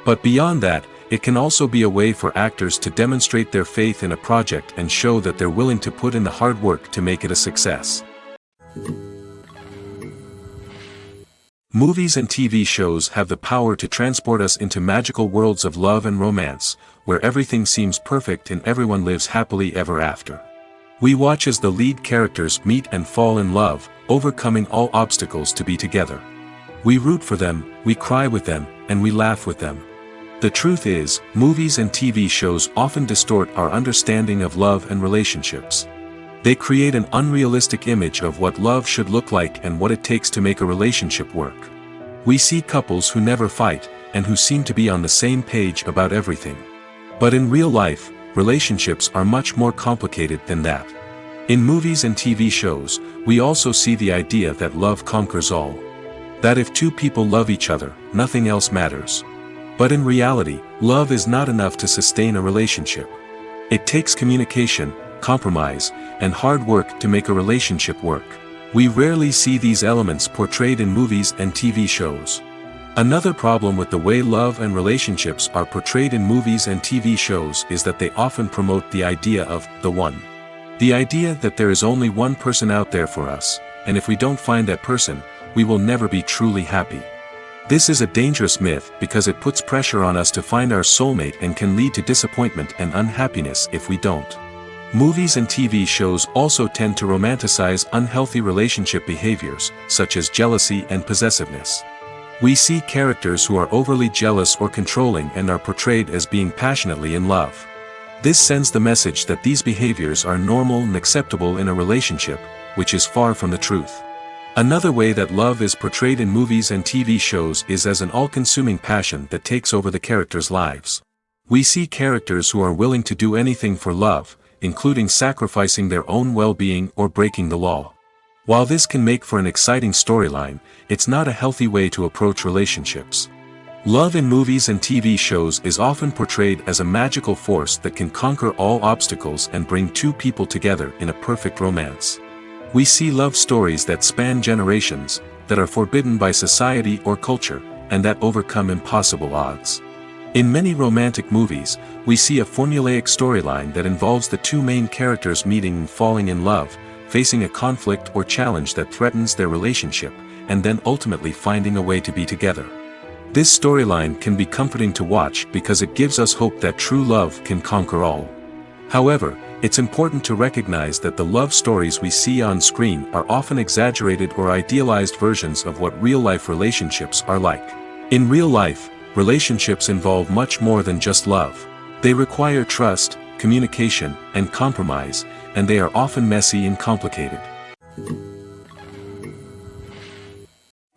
A: But beyond that, it can also be a way for actors to demonstrate their faith in a project and show that they're willing to put in the hard work to make it a success. Movies and TV shows have the power to transport us into magical worlds of love and romance, where everything seems perfect and everyone lives happily ever after. We watch as the lead characters meet and fall in love, overcoming all obstacles to be together. We root for them, we cry with them, and we laugh with them. The truth is, movies and TV shows often distort our understanding of love and relationships. They create an unrealistic image of what love should look like and what it takes to make a relationship work. We see couples who never fight, and who seem to be on the same page about everything. But in real life, relationships are much more complicated than that. In movies and TV shows, we also see the idea that love conquers all. That if two people love each other, nothing else matters. But in reality, love is not enough to sustain a relationship. It takes communication, compromise, and hard work to make a relationship work. We rarely see these elements portrayed in movies and TV shows. Another problem with the way love and relationships are portrayed in movies and TV shows is that they often promote the idea of the one. The idea that there is only one person out there for us, and if we don't find that person, we will never be truly happy. This is a dangerous myth because it puts pressure on us to find our soulmate and can lead to disappointment and unhappiness if we don't. Movies and TV shows also tend to romanticize unhealthy relationship behaviors, such as jealousy and possessiveness. We see characters who are overly jealous or controlling and are portrayed as being passionately in love. This sends the message that these behaviors are normal and acceptable in a relationship, which is far from the truth. Another way that love is portrayed in movies and TV shows is as an all-consuming passion that takes over the characters' lives. We see characters who are willing to do anything for love, including sacrificing their own well-being or breaking the law. While this can make for an exciting storyline, it's not a healthy way to approach relationships. Love in movies and TV shows is often portrayed as a magical force that can conquer all obstacles and bring two people together in a perfect romance. We see love stories that span generations, that are forbidden by society or culture, and that overcome impossible odds. In many romantic movies, we see a formulaic storyline that involves the two main characters meeting and falling in love, facing a conflict or challenge that threatens their relationship, and then ultimately finding a way to be together. This storyline can be comforting to watch because it gives us hope that true love can conquer all. However, it's important to recognize that the love stories we see on screen are often exaggerated or idealized versions of what real-life relationships are like. In real life, relationships involve much more than just love. They require trust, communication, and compromise, and they are often messy and complicated.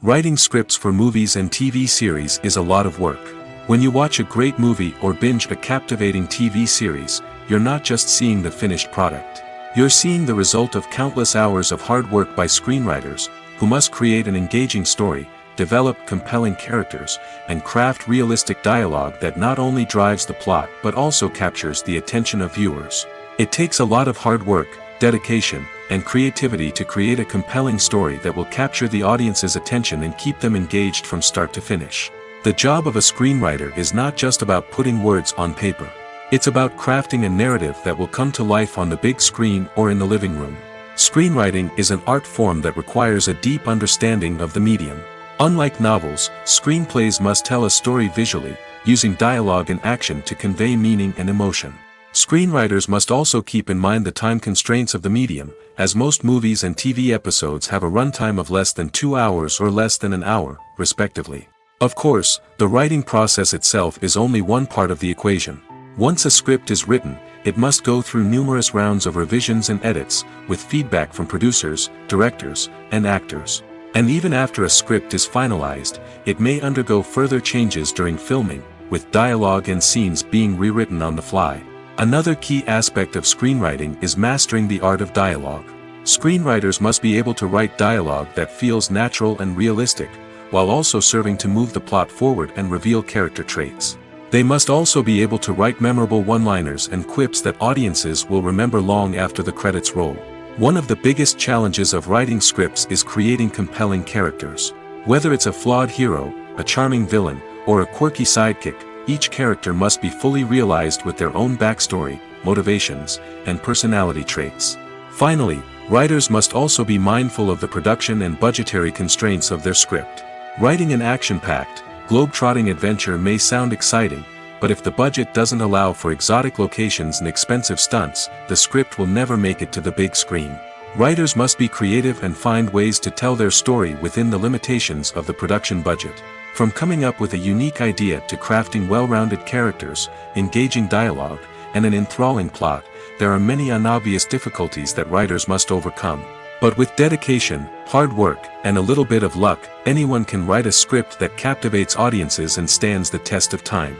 A: Writing scripts for movies and TV series is a lot of work. When you watch a great movie or binge a captivating TV series, you're not just seeing the finished product. You're seeing the result of countless hours of hard work by screenwriters, who must create an engaging story, develop compelling characters, and craft realistic dialogue that not only drives the plot but also captures the attention of viewers. It takes a lot of hard work, dedication, and creativity to create a compelling story that will capture the audience's attention and keep them engaged from start to finish. The job of a screenwriter is not just about putting words on paper. It's about crafting a narrative that will come to life on the big screen or in the living room. Screenwriting is an art form that requires a deep understanding of the medium. Unlike novels, screenplays must tell a story visually, using dialogue and action to convey meaning and emotion. Screenwriters must also keep in mind the time constraints of the medium, as most movies and TV episodes have a runtime of less than 2 hours or less than an hour, respectively. Of course, the writing process itself is only one part of the equation. Once a script is written, it must go through numerous rounds of revisions and edits, with feedback from producers, directors, and actors. And even after a script is finalized, it may undergo further changes during filming, with dialogue and scenes being rewritten on the fly. Another key aspect of screenwriting is mastering the art of dialogue. Screenwriters must be able to write dialogue that feels natural and realistic, while also serving to move the plot forward and reveal character traits. They must also be able to write memorable one-liners and quips that audiences will remember long after the credits roll. One of the biggest challenges of writing scripts is creating compelling characters. Whether it's a flawed hero, a charming villain, or a quirky sidekick, each character must be fully realized with their own backstory, motivations, and personality traits. Finally, writers must also be mindful of the production and budgetary constraints of their script. Writing an action-packed, globe-trotting adventure may sound exciting, but if the budget doesn't allow for exotic locations and expensive stunts, the script will never make it to the big screen. Writers must be creative and find ways to tell their story within the limitations of the production budget. From coming up with a unique idea to crafting well-rounded characters, engaging dialogue, and an enthralling plot, there are many unobvious difficulties that writers must overcome. But with dedication, hard work, and a little bit of luck, anyone can write a script that captivates audiences and stands the test of time.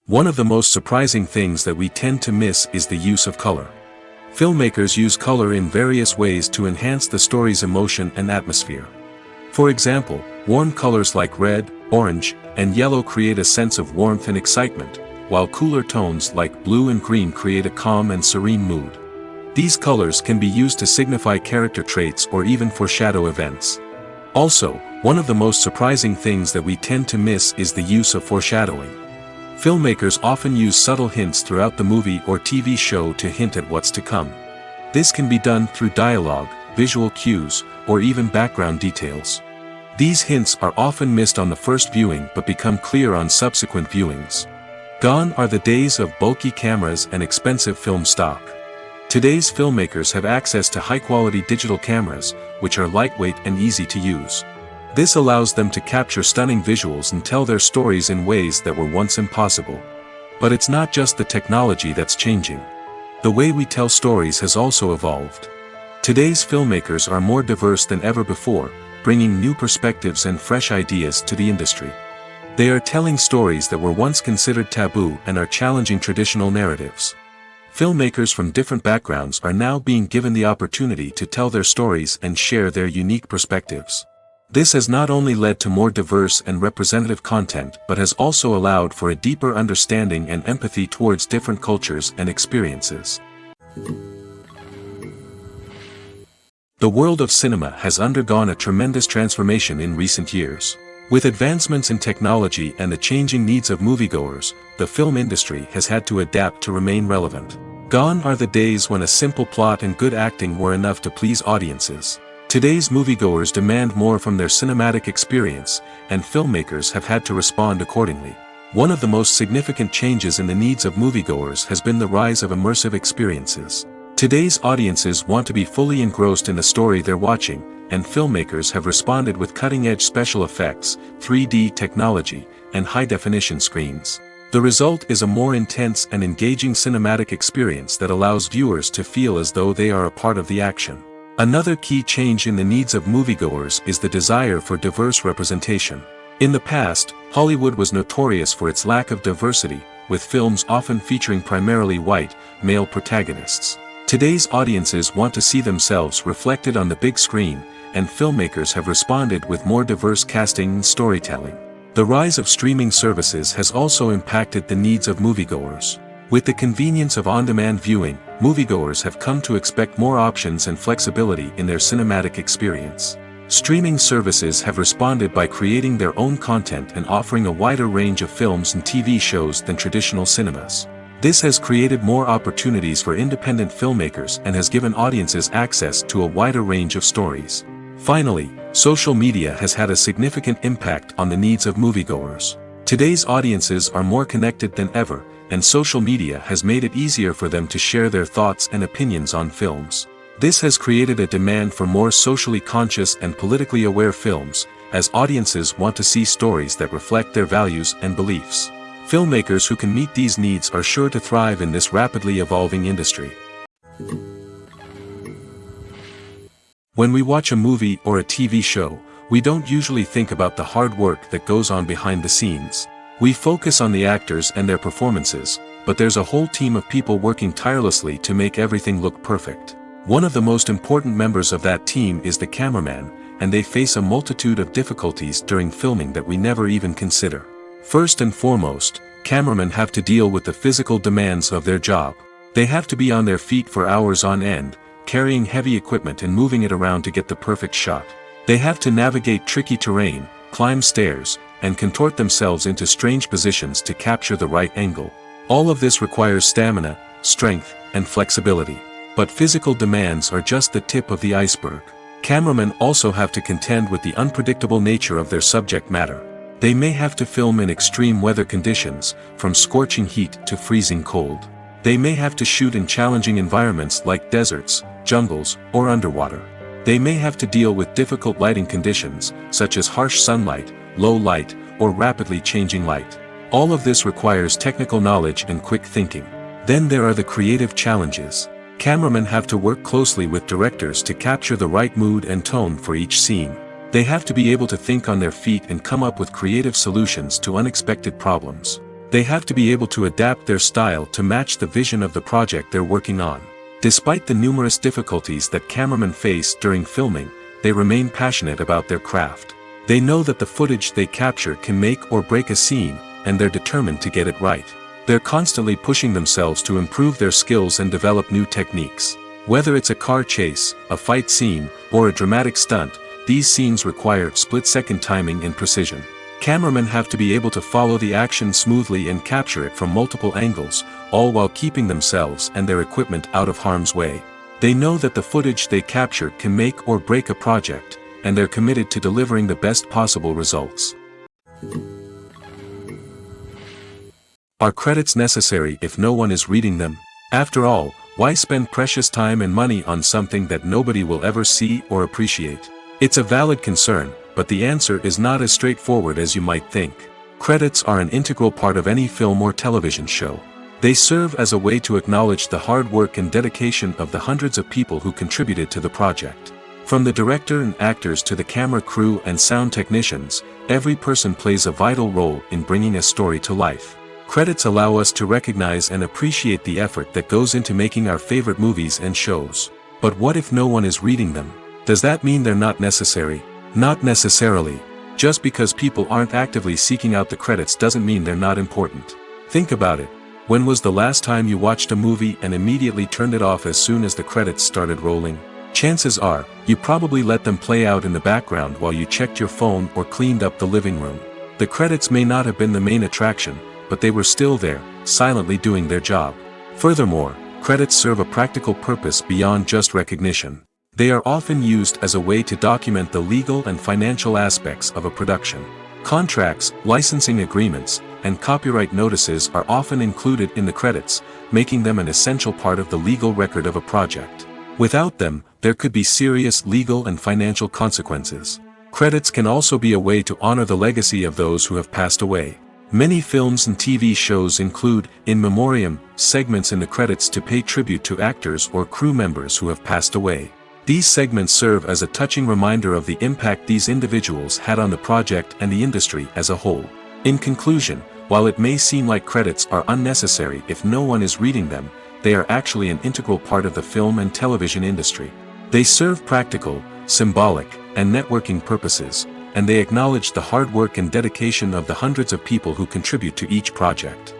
A: One of the most surprising things that we tend to miss is the use of color. Filmmakers use color in various ways to enhance the story's emotion and atmosphere. For example, warm colors like red, orange, and yellow create a sense of warmth and excitement, while cooler tones like blue and green create a calm and serene mood. These colors can be used to signify character traits or even foreshadow events. Also, one of the most surprising things that we tend to miss is the use of foreshadowing. Filmmakers often use subtle hints throughout the movie or TV show to hint at what's to come. This can be done through dialogue, visual cues, or even background details. These hints are often missed on the first viewing but become clear on subsequent viewings. Gone are the days of bulky cameras and expensive film stock. Today's filmmakers have access to high-quality digital cameras, which are lightweight and easy to use. This allows them to capture stunning visuals and tell their stories in ways that were once impossible. But it's not just the technology that's changing. The way we tell stories has also evolved. Today's filmmakers are more diverse than ever before, bringing new perspectives and fresh ideas to the industry. They are telling stories that were once considered taboo and are challenging traditional narratives. Filmmakers from different backgrounds are now being given the opportunity to tell their stories and share their unique perspectives. This has not only led to more diverse and representative content but has also allowed for a deeper understanding and empathy towards different cultures and experiences. The world of cinema has undergone a tremendous transformation in recent years. With advancements in technology and the changing needs of moviegoers, the film industry has had to adapt to remain relevant. Gone are the days when a simple plot and good acting were enough to please audiences. Today's moviegoers demand more from their cinematic experience, and filmmakers have had to respond accordingly. One of the most significant changes in the needs of moviegoers has been the rise of immersive experiences. Today's audiences want to be fully engrossed in the story they're watching, and filmmakers have responded with cutting-edge special effects, 3D technology, and high-definition screens. The result is a more intense and engaging cinematic experience that allows viewers to feel as though they are a part of the action. Another key change in the needs of moviegoers is the desire for diverse representation. In the past, Hollywood was notorious for its lack of diversity, with films often featuring primarily white, male protagonists. Today's audiences want to see themselves reflected on the big screen, and filmmakers have responded with more diverse casting and storytelling. The rise of streaming services has also impacted the needs of moviegoers. With the convenience of on-demand viewing, moviegoers have come to expect more options and flexibility in their cinematic experience. Streaming services have responded by creating their own content and offering a wider range of films and TV shows than traditional cinemas. This has created more opportunities for independent filmmakers and has given audiences access to a wider range of stories. Finally, social media has had a significant impact on the needs of moviegoers. Today's audiences are more connected than ever, and social media has made it easier for them to share their thoughts and opinions on films. This has created a demand for more socially conscious and politically aware films, as audiences want to see stories that reflect their values and beliefs. Filmmakers who can meet these needs are sure to thrive in this rapidly evolving industry. When we watch a movie or a TV show, we don't usually think about the hard work that goes on behind the scenes. We focus on the actors and their performances, but there's a whole team of people working tirelessly to make everything look perfect. One of the most important members of that team is the cameraman, and they face a multitude of difficulties during filming that we never even consider. First and foremost, cameramen have to deal with the physical demands of their job. They have to be on their feet for hours on end, carrying heavy equipment and moving it around to get the perfect shot. They have to navigate tricky terrain, climb stairs, and contort themselves into strange positions to capture the right angle. All of this requires stamina, strength, and flexibility. But physical demands are just the tip of the iceberg. Cameramen also have to contend with the unpredictable nature of their subject matter. They may have to film in extreme weather conditions, from scorching heat to freezing cold. They may have to shoot in challenging environments like deserts, jungles, or underwater. They may have to deal with difficult lighting conditions, such as harsh sunlight, low light, or rapidly changing light. All of this requires technical knowledge and quick thinking. Then there are the creative challenges. Cameramen have to work closely with directors to capture the right mood and tone for each scene. They have to be able to think on their feet and come up with creative solutions to unexpected problems. They have to be able to adapt their style to match the vision of the project they're working on. Despite the numerous difficulties that cameramen face during filming, they remain passionate about their craft. They know that the footage they capture can make or break a scene, and they're determined to get it right. They're constantly pushing themselves to improve their skills and develop new techniques. Whether it's a car chase, a fight scene, or a dramatic stunt, these scenes require split-second timing and precision. Cameramen have to be able to follow the action smoothly and capture it from multiple angles, all while keeping themselves and their equipment out of harm's way. They know that the footage they capture can make or break a project, and they're committed to delivering the best possible results. Are credits necessary if no one is reading them? After all, why spend precious time and money on something that nobody will ever see or appreciate? It's a valid concern, but the answer is not as straightforward as you might think. Credits are an integral part of any film or television show. They serve as a way to acknowledge the hard work and dedication of the hundreds of people who contributed to the project. From the director and actors to the camera crew and sound technicians, every person plays a vital role in bringing a story to life. Credits allow us to recognize and appreciate the effort that goes into making our favorite movies and shows. But what if no one is reading them? Does that mean they're not necessary? Not necessarily. Just because people aren't actively seeking out the credits doesn't mean they're not important. Think about it. When was the last time you watched a movie and immediately turned it off as soon as the credits started rolling? Chances are, you probably let them play out in the background while you checked your phone or cleaned up the living room. The credits may not have been the main attraction, but they were still there, silently doing their job. Furthermore, credits serve a practical purpose beyond just recognition. They are often used as a way to document the legal and financial aspects of a production. Contracts, licensing agreements, and copyright notices are often included in the credits, making them an essential part of the legal record of a project. Without them, there could be serious legal and financial consequences. Credits can also be a way to honor the legacy of those who have passed away. Many films and TV shows include, in memoriam, segments in the credits to pay tribute to actors or crew members who have passed away. These segments serve as a touching reminder of the impact these individuals had on the project and the industry as a whole. In conclusion, while it may seem like credits are unnecessary if no one is reading them, they are actually an integral part of the film and television industry. They serve practical, symbolic, and networking purposes, and they acknowledge the hard work and dedication of the hundreds of people who contribute to each project.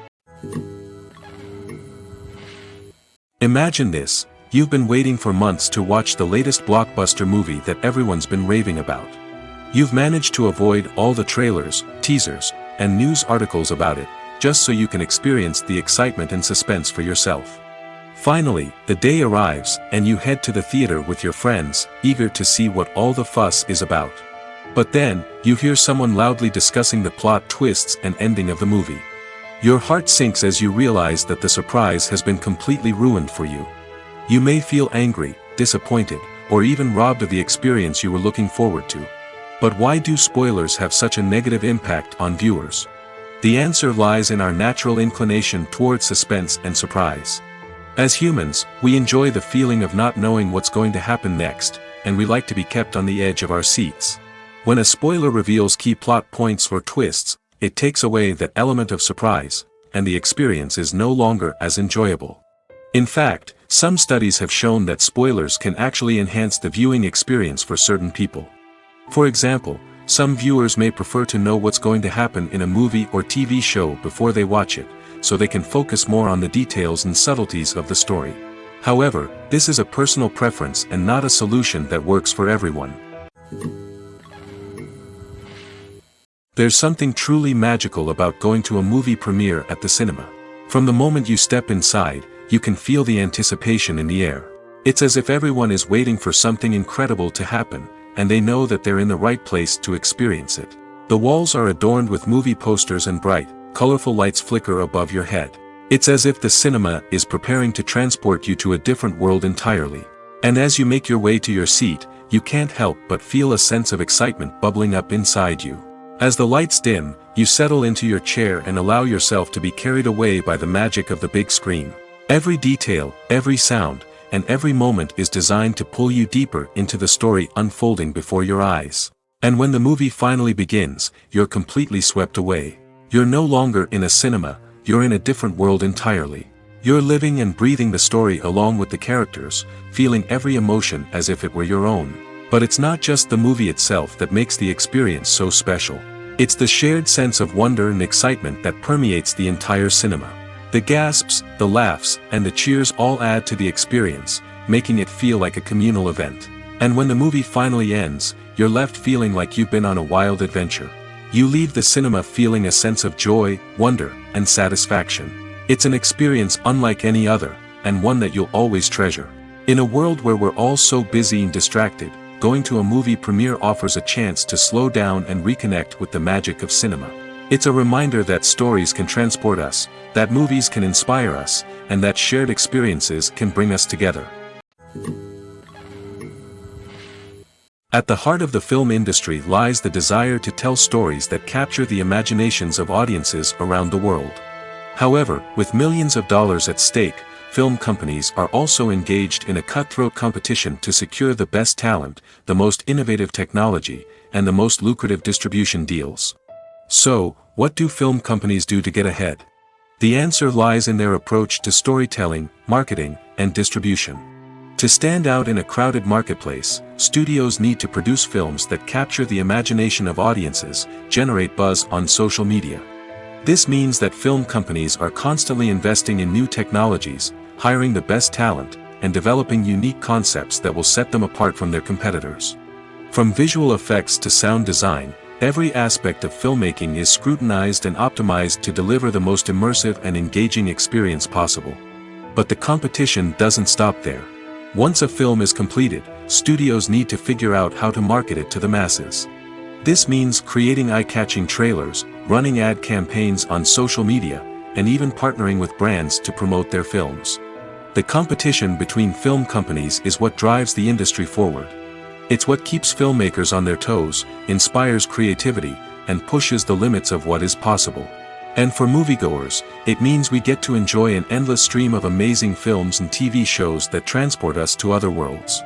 A: Imagine this. You've been waiting for months to watch the latest blockbuster movie that everyone's been raving about. You've managed to avoid all the trailers, teasers, and news articles about it, just so you can experience the excitement and suspense for yourself. Finally, the day arrives, and you head to the theater with your friends, eager to see what all the fuss is about. But then, you hear someone loudly discussing the plot twists and ending of the movie. Your heart sinks as you realize that the surprise has been completely ruined for you. You may feel angry, disappointed, or even robbed of the experience you were looking forward to. But why do spoilers have such a negative impact on viewers? The answer lies in our natural inclination toward suspense and surprise. As humans, we enjoy the feeling of not knowing what's going to happen next, and we like to be kept on the edge of our seats. When a spoiler reveals key plot points or twists, it takes away that element of surprise, and the experience is no longer as enjoyable. In fact, some studies have shown that spoilers can actually enhance the viewing experience for certain people. For example, some viewers may prefer to know what's going to happen in a movie or TV show before they watch it, so they can focus more on the details and subtleties of the story. However, this is a personal preference and not a solution that works for everyone. There's something truly magical about going to a movie premiere at the cinema. From the moment you step inside, you can feel the anticipation in the air. It's as if everyone is waiting for something incredible to happen, and they know that they're in the right place to experience it. The walls are adorned with movie posters and bright, colorful lights flicker above your head. It's as if the cinema is preparing to transport you to a different world entirely. And as you make your way to your seat, you can't help but feel a sense of excitement bubbling up inside you. As the lights dim, you settle into your chair and allow yourself to be carried away by the magic of the big screen. Every detail, every sound, and every moment is designed to pull you deeper into the story unfolding before your eyes. And when the movie finally begins, you're completely swept away. You're no longer in a cinema, you're in a different world entirely. You're living and breathing the story along with the characters, feeling every emotion as if it were your own. But it's not just the movie itself that makes the experience so special. It's the shared sense of wonder and excitement that permeates the entire cinema. The gasps, the laughs, and the cheers all add to the experience, making it feel like a communal event. And when the movie finally ends, you're left feeling like you've been on a wild adventure. You leave the cinema feeling a sense of joy, wonder, and satisfaction. It's an experience unlike any other, and one that you'll always treasure. In a world where we're all so busy and distracted, going to a movie premiere offers a chance to slow down and reconnect with the magic of cinema. It's a reminder that stories can transport us, that movies can inspire us, and that shared experiences can bring us together. At the heart of the film industry lies the desire to tell stories that capture the imaginations of audiences around the world. However, with millions of dollars at stake, film companies are also engaged in a cutthroat competition to secure the best talent, the most innovative technology, and the most lucrative distribution deals. So, what do film companies do to get ahead? The answer lies in their approach to storytelling, marketing, and distribution. To stand out in a crowded marketplace, studios need to produce films that capture the imagination of audiences, generate buzz on social media. This means that film companies are constantly investing in new technologies, hiring the best talent, and developing unique concepts that will set them apart from their competitors. From visual effects to sound design, every aspect of filmmaking is scrutinized and optimized to deliver the most immersive and engaging experience possible. But the competition doesn't stop there. Once a film is completed, studios need to figure out how to market it to the masses. This means creating eye-catching trailers, running ad campaigns on social media, and even partnering with brands to promote their films. The competition between film companies is what drives the industry forward. It's what keeps filmmakers on their toes, inspires creativity, and pushes the limits of what is possible. And for moviegoers, it means we get to enjoy an endless stream of amazing films and TV shows that transport us to other worlds.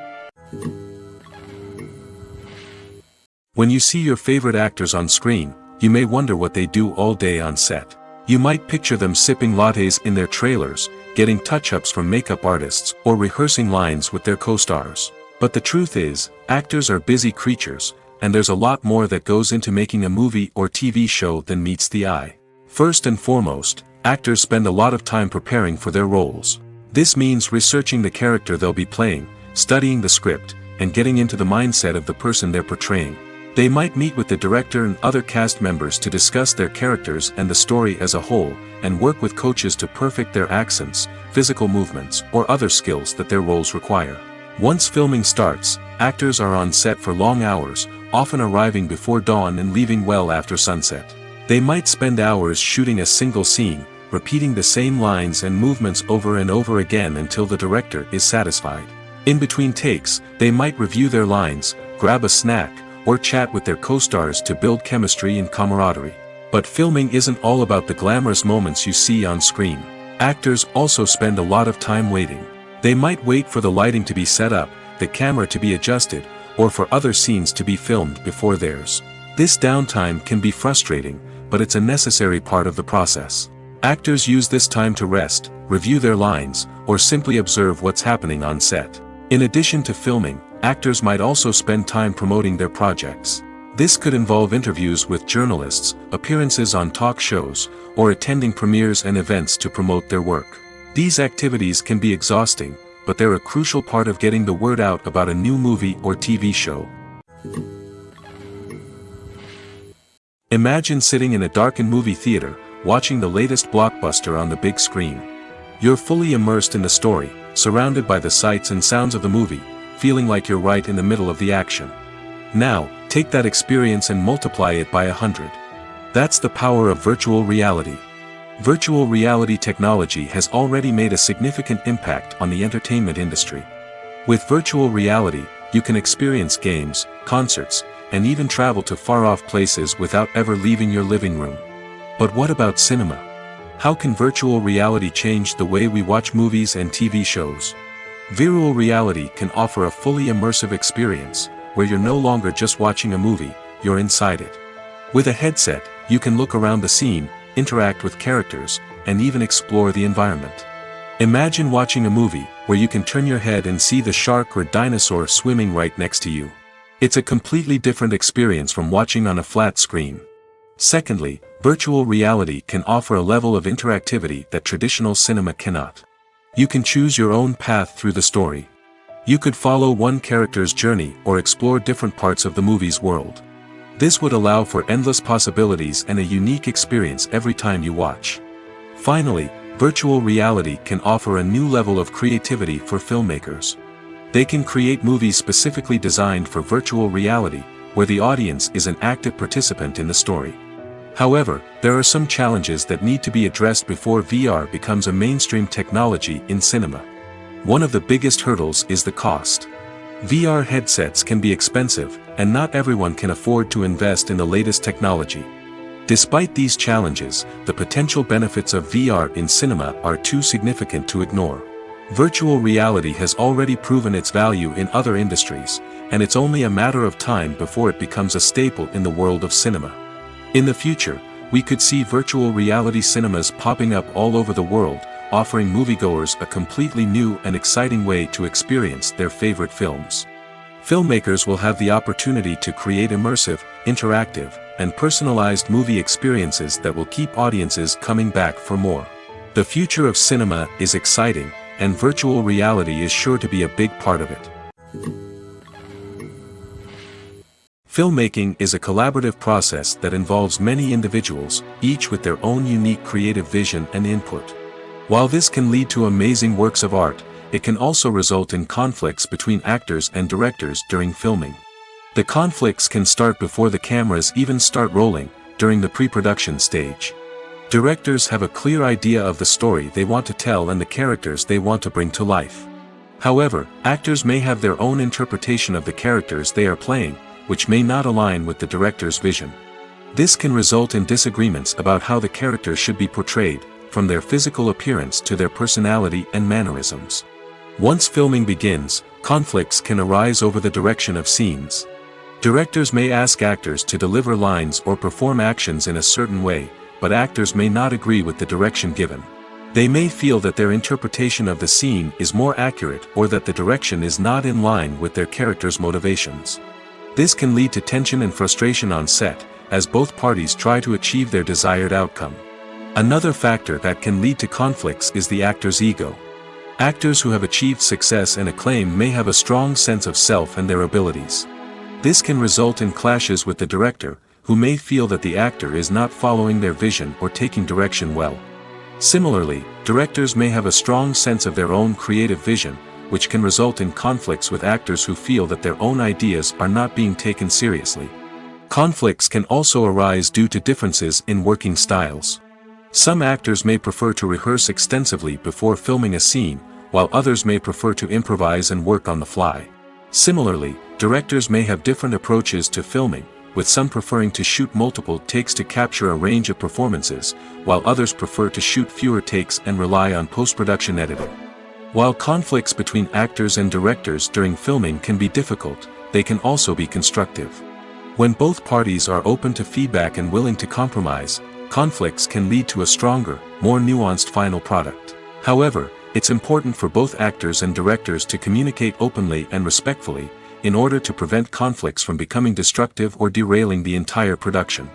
A: When you see your favorite actors on screen, you may wonder what they do all day on set. You might picture them sipping lattes in their trailers, getting touch-ups from makeup artists, or rehearsing lines with their co-stars. But the truth is, actors are busy creatures, and there's a lot more that goes into making a movie or TV show than meets the eye. First and foremost, actors spend a lot of time preparing for their roles. This means researching the character they'll be playing, studying the script, and getting into the mindset of the person they're portraying. They might meet with the director and other cast members to discuss their characters and the story as a whole, and work with coaches to perfect their accents, physical movements, or other skills that their roles require. Once filming starts, actors are on set for long hours, often arriving before dawn and leaving well after sunset. They might spend hours shooting a single scene, repeating the same lines and movements over and over again until the director is satisfied. In between takes, they might review their lines, grab a snack, or chat with their co-stars to build chemistry and camaraderie. But filming isn't all about the glamorous moments you see on screen. Actors also spend a lot of time waiting. They might wait for the lighting to be set up, the camera to be adjusted, or for other scenes to be filmed before theirs. This downtime can be frustrating, but it's a necessary part of the process. Actors use this time to rest, review their lines, or simply observe what's happening on set. In addition to filming, actors might also spend time promoting their projects. This could involve interviews with journalists, appearances on talk shows, or attending premieres and events to promote their work. These activities can be exhausting, but they're a crucial part of getting the word out about a new movie or TV show. Imagine sitting in a darkened movie theater, watching the latest blockbuster on the big screen. You're fully immersed in the story, surrounded by the sights and sounds of the movie, feeling like you're right in the middle of the action. Now, take that experience and multiply it by 100. That's the power of virtual reality. Virtual reality technology has already made a significant impact on the entertainment industry. With virtual reality, you can experience games, concerts, and even travel to far-off places without ever leaving your living room. But what about cinema? How can virtual reality change the way we watch movies and TV shows? Virtual reality can offer a fully immersive experience, where you're no longer just watching a movie, you're inside it. With a headset, you can look around the scene, interact with characters, and even explore the environment. Imagine watching a movie, where you can turn your head and see the shark or dinosaur swimming right next to you. It's a completely different experience from watching on a flat screen. Secondly, virtual reality can offer a level of interactivity that traditional cinema cannot. You can choose your own path through the story. You could follow one character's journey or explore different parts of the movie's world. This would allow for endless possibilities and a unique experience every time you watch. Finally, virtual reality can offer a new level of creativity for filmmakers. They can create movies specifically designed for virtual reality, where the audience is an active participant in the story. However, there are some challenges that need to be addressed before VR becomes a mainstream technology in cinema. One of the biggest hurdles is the cost. VR headsets can be expensive, and not everyone can afford to invest in the latest technology. Despite these challenges, the potential benefits of VR in cinema are too significant to ignore. Virtual reality has already proven its value in other industries, and it's only a matter of time before it becomes a staple in the world of cinema. In the future, we could see virtual reality cinemas popping up all over the world, offering moviegoers a completely new and exciting way to experience their favorite films. Filmmakers will have the opportunity to create immersive, interactive, and personalized movie experiences that will keep audiences coming back for more. The future of cinema is exciting, and virtual reality is sure to be a big part of it. Filmmaking is a collaborative process that involves many individuals, each with their own unique creative vision and input. While this can lead to amazing works of art, it can also result in conflicts between actors and directors during filming. The conflicts can start before the cameras even start rolling, during the pre-production stage. Directors have a clear idea of the story they want to tell and the characters they want to bring to life. However, actors may have their own interpretation of the characters they are playing, which may not align with the director's vision. This can result in disagreements about how the characters should be portrayed, from their physical appearance to their personality and mannerisms. Once filming begins, conflicts can arise over the direction of scenes. Directors may ask actors to deliver lines or perform actions in a certain way, but actors may not agree with the direction given. They may feel that their interpretation of the scene is more accurate or that the direction is not in line with their character's motivations. This can lead to tension and frustration on set, as both parties try to achieve their desired outcome. Another factor that can lead to conflicts is the actor's ego. Actors who have achieved success and acclaim may have a strong sense of self and their abilities. This can result in clashes with the director, who may feel that the actor is not following their vision or taking direction well. Similarly, directors may have a strong sense of their own creative vision, which can result in conflicts with actors who feel that their own ideas are not being taken seriously. Conflicts can also arise due to differences in working styles. Some actors may prefer to rehearse extensively before filming a scene, while others may prefer to improvise and work on the fly. Similarly, directors may have different approaches to filming, with some preferring to shoot multiple takes to capture a range of performances, while others prefer to shoot fewer takes and rely on post-production editing. While conflicts between actors and directors during filming can be difficult, they can also be constructive. When both parties are open to feedback and willing to compromise, conflicts can lead to a stronger, more nuanced final product. However, it's important for both actors and directors to communicate openly and respectfully, in order to prevent conflicts from becoming destructive or derailing the entire production.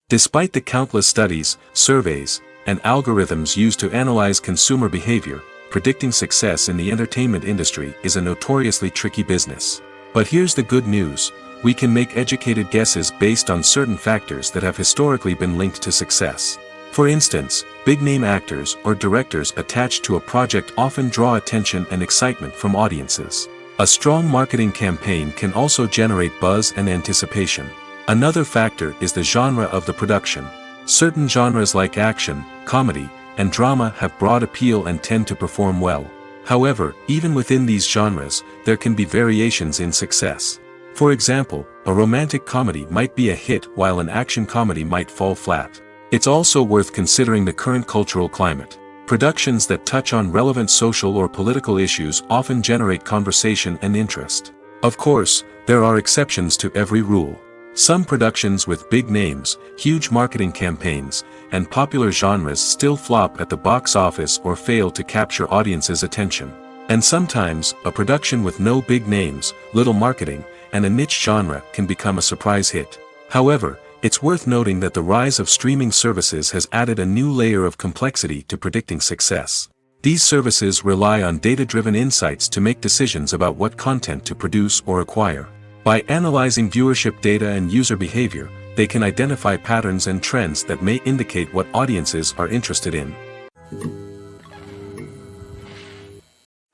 A: Despite the countless studies, surveys, and algorithms used to analyze consumer behavior, predicting success in the entertainment industry is a notoriously tricky business. But here's the good news: we can make educated guesses based on certain factors that have historically been linked to success. For instance, big-name actors or directors attached to a project often draw attention and excitement from audiences. A strong marketing campaign can also generate buzz and anticipation. Another factor is the genre of the production. Certain genres like action, comedy, and drama have broad appeal and tend to perform well. However, even within these genres, there can be variations in success. For example, a romantic comedy might be a hit while an action comedy might fall flat. It's also worth considering the current cultural climate. Productions that touch on relevant social or political issues often generate conversation and interest. Of course, there are exceptions to every rule. Some productions with big names, huge marketing campaigns, and popular genres still flop at the box office or fail to capture audiences' attention. And sometimes, a production with no big names, little marketing, and a niche genre can become a surprise hit. However, it's worth noting that the rise of streaming services has added a new layer of complexity to predicting success. These services rely on data-driven insights to make decisions about what content to produce or acquire. By analyzing viewership data and user behavior, they can identify patterns and trends that may indicate what audiences are interested in.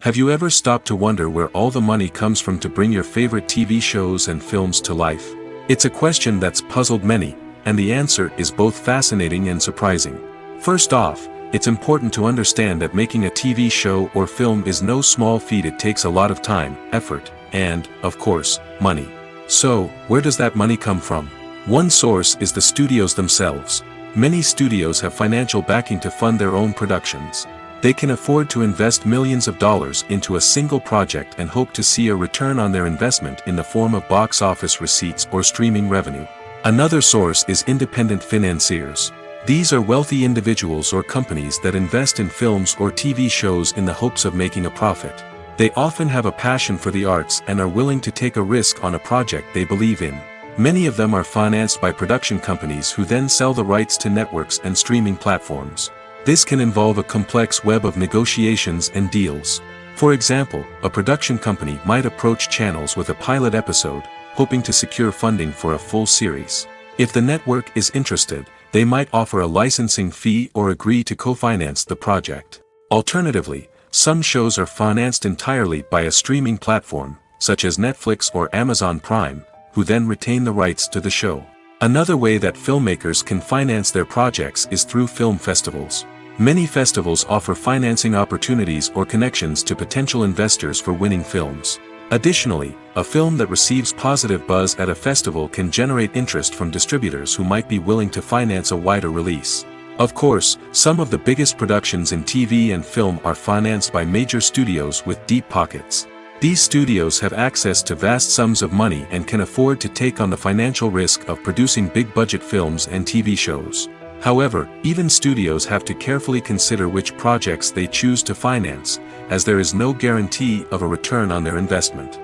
A: Have you ever stopped to wonder where all the money comes from to bring your favorite TV shows and films to life? It's a question that's puzzled many, and the answer is both fascinating and surprising. First off, it's important to understand that making a TV show or film is no small feat. It takes a lot of time, effort, and, of course, money. So, where does that money come from? One source is the studios themselves. Many studios have financial backing to fund their own productions. They can afford to invest millions of dollars into a single project and hope to see a return on their investment in the form of box office receipts or streaming revenue. Another source is independent financiers. These are wealthy individuals or companies that invest in films or TV shows in the hopes of making a profit. They often have a passion for the arts and are willing to take a risk on a project they believe in. Many of them are financed by production companies who then sell the rights to networks and streaming platforms. This can involve a complex web of negotiations and deals. For example, a production company might approach channels with a pilot episode, hoping to secure funding for a full series. If the network is interested, they might offer a licensing fee or agree to co-finance the project. Alternatively, some shows are financed entirely by a streaming platform, such as Netflix or Amazon Prime, who then retain the rights to the show. Another way that filmmakers can finance their projects is through film festivals. Many festivals offer financing opportunities or connections to potential investors for winning films. Additionally, a film that receives positive buzz at a festival can generate interest from distributors who might be willing to finance a wider release. Of course, some of the biggest productions in TV and film are financed by major studios with deep pockets. These studios have access to vast sums of money and can afford to take on the financial risk of producing big-budget films and TV shows. However, even studios have to carefully consider which projects they choose to finance, as there is no guarantee of a return on their investment.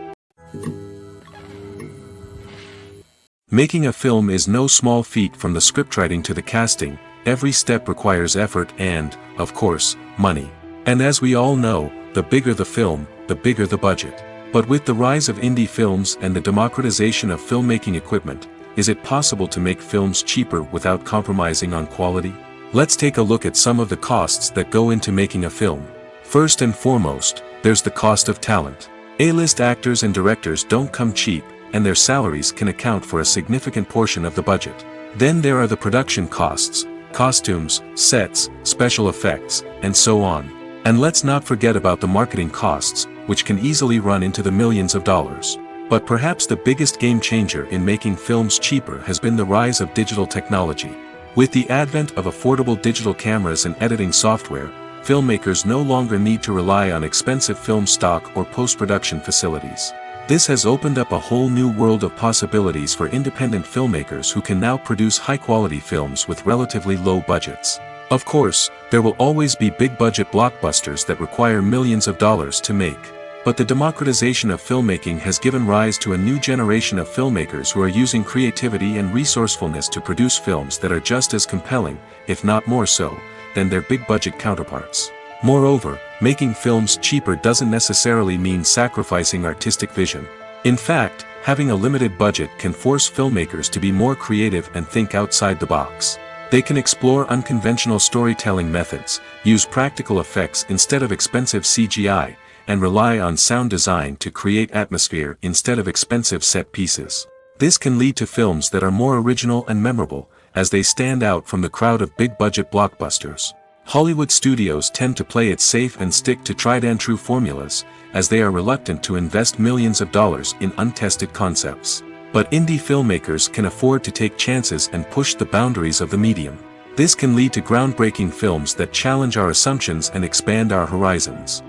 A: Making a film is no small feat. From the scriptwriting to the casting, every step requires effort and, of course, money. And as we all know, the bigger the film, the bigger the budget. But with the rise of indie films and the democratization of filmmaking equipment, is it possible to make films cheaper without compromising on quality? Let's take a look at some of the costs that go into making a film. First and foremost, there's the cost of talent. A-list actors and directors don't come cheap, and their salaries can account for a significant portion of the budget. Then there are the production costs, costumes, sets, special effects, and so on. And let's not forget about the marketing costs, which can easily run into the millions of dollars. But perhaps the biggest game changer in making films cheaper has been the rise of digital technology. With the advent of affordable digital cameras and editing software, filmmakers no longer need to rely on expensive film stock or post-production facilities. This has opened up a whole new world of possibilities for independent filmmakers who can now produce high-quality films with relatively low budgets. Of course, there will always be big-budget blockbusters that require millions of dollars to make. But the democratization of filmmaking has given rise to a new generation of filmmakers who are using creativity and resourcefulness to produce films that are just as compelling, if not more so, than their big-budget counterparts. Moreover, making films cheaper doesn't necessarily mean sacrificing artistic vision. In fact, having a limited budget can force filmmakers to be more creative and think outside the box. They can explore unconventional storytelling methods, use practical effects instead of expensive CGI, and rely on sound design to create atmosphere instead of expensive set pieces. This can lead to films that are more original and memorable, as they stand out from the crowd of big-budget blockbusters. Hollywood studios tend to play it safe and stick to tried-and-true formulas, as they are reluctant to invest millions of dollars in untested concepts. But indie filmmakers can afford to take chances and push the boundaries of the medium. This can lead to groundbreaking films that challenge our assumptions and expand our horizons.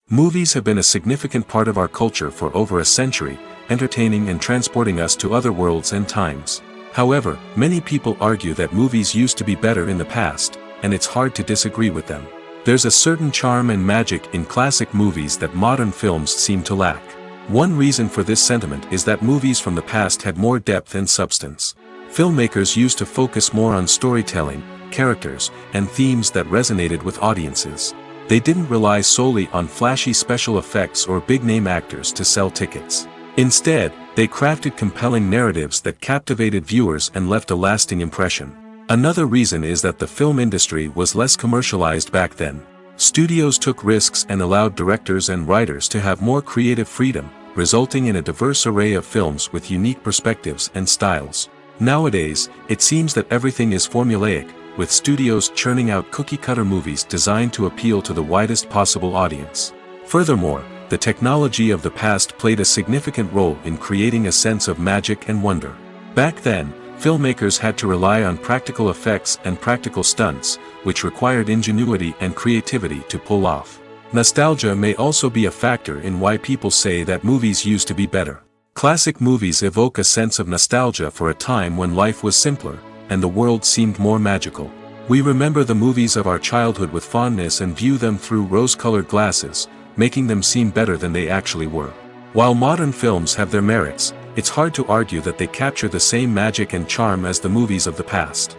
A: Movies have been a significant part of our culture for over a century, entertaining and transporting us to other worlds and times. However, many people argue that movies used to be better in the past, and it's hard to disagree with them. There's a certain charm and magic in classic movies that modern films seem to lack. One reason for this sentiment is that movies from the past had more depth and substance. Filmmakers used to focus more on storytelling, characters, and themes that resonated with audiences. They didn't rely solely on flashy special effects or big-name actors to sell tickets. Instead, they crafted compelling narratives that captivated viewers and left a lasting impression. Another reason is that the film industry was less commercialized back then. Studios took risks and allowed directors and writers to have more creative freedom, resulting in a diverse array of films with unique perspectives and styles. Nowadays, it seems that everything is formulaic, with studios churning out cookie-cutter movies designed to appeal to the widest possible audience. Furthermore, the technology of the past played a significant role in creating a sense of magic and wonder. Back then, filmmakers had to rely on practical effects and practical stunts, which required ingenuity and creativity to pull off. Nostalgia may also be a factor in why people say that movies used to be better. Classic movies evoke a sense of nostalgia for a time when life was simpler, and the world seemed more magical. We remember the movies of our childhood with fondness and view them through rose-colored glasses, making them seem better than they actually were. While modern films have their merits, it's hard to argue that they capture the same magic and charm as the movies of the past.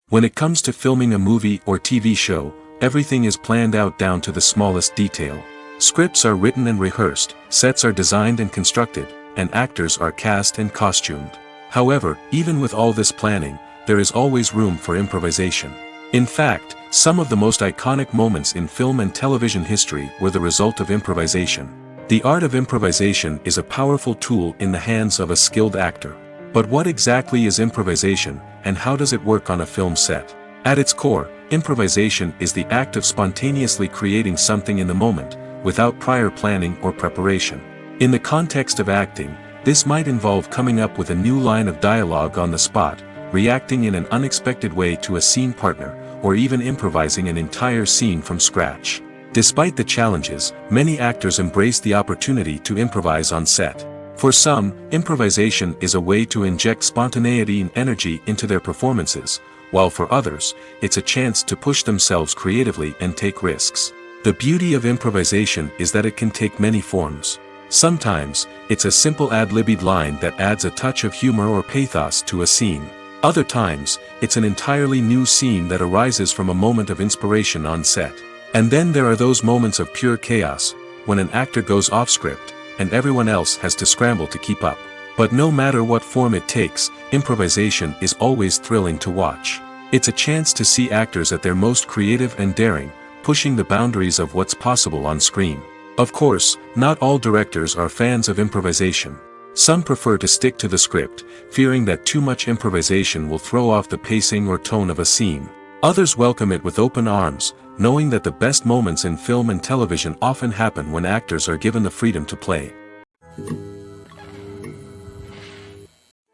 A: When it comes to filming a movie or TV show, everything is planned out down to the smallest detail. Scripts are written and rehearsed, sets are designed and constructed, and actors are cast and costumed. However, even with all this planning, there is always room for improvisation. In fact, some of the most iconic moments in film and television history were the result of improvisation. The art of improvisation is a powerful tool in the hands of a skilled actor. But what exactly is improvisation, and how does it work on a film set? At its core, improvisation is the act of spontaneously creating something in the moment, without prior planning or preparation. In the context of acting, this might involve coming up with a new line of dialogue on the spot, reacting in an unexpected way to a scene partner, or even improvising an entire scene from scratch. Despite the challenges, many actors embrace the opportunity to improvise on set. For some, improvisation is a way to inject spontaneity and energy into their performances, while for others, it's a chance to push themselves creatively and take risks. The beauty of improvisation is that it can take many forms. Sometimes, it's a simple ad-libbed line that adds a touch of humor or pathos to a scene. Other times, it's an entirely new scene that arises from a moment of inspiration on set. And then there are those moments of pure chaos, when an actor goes off script, and everyone else has to scramble to keep up. But no matter what form it takes, improvisation is always thrilling to watch. It's a chance to see actors at their most creative and daring, pushing the boundaries of what's possible on screen. Of course, not all directors are fans of improvisation. Some prefer to stick to the script, fearing that too much improvisation will throw off the pacing or tone of a scene. Others welcome it with open arms, knowing that the best moments in film and television often happen when actors are given the freedom to play.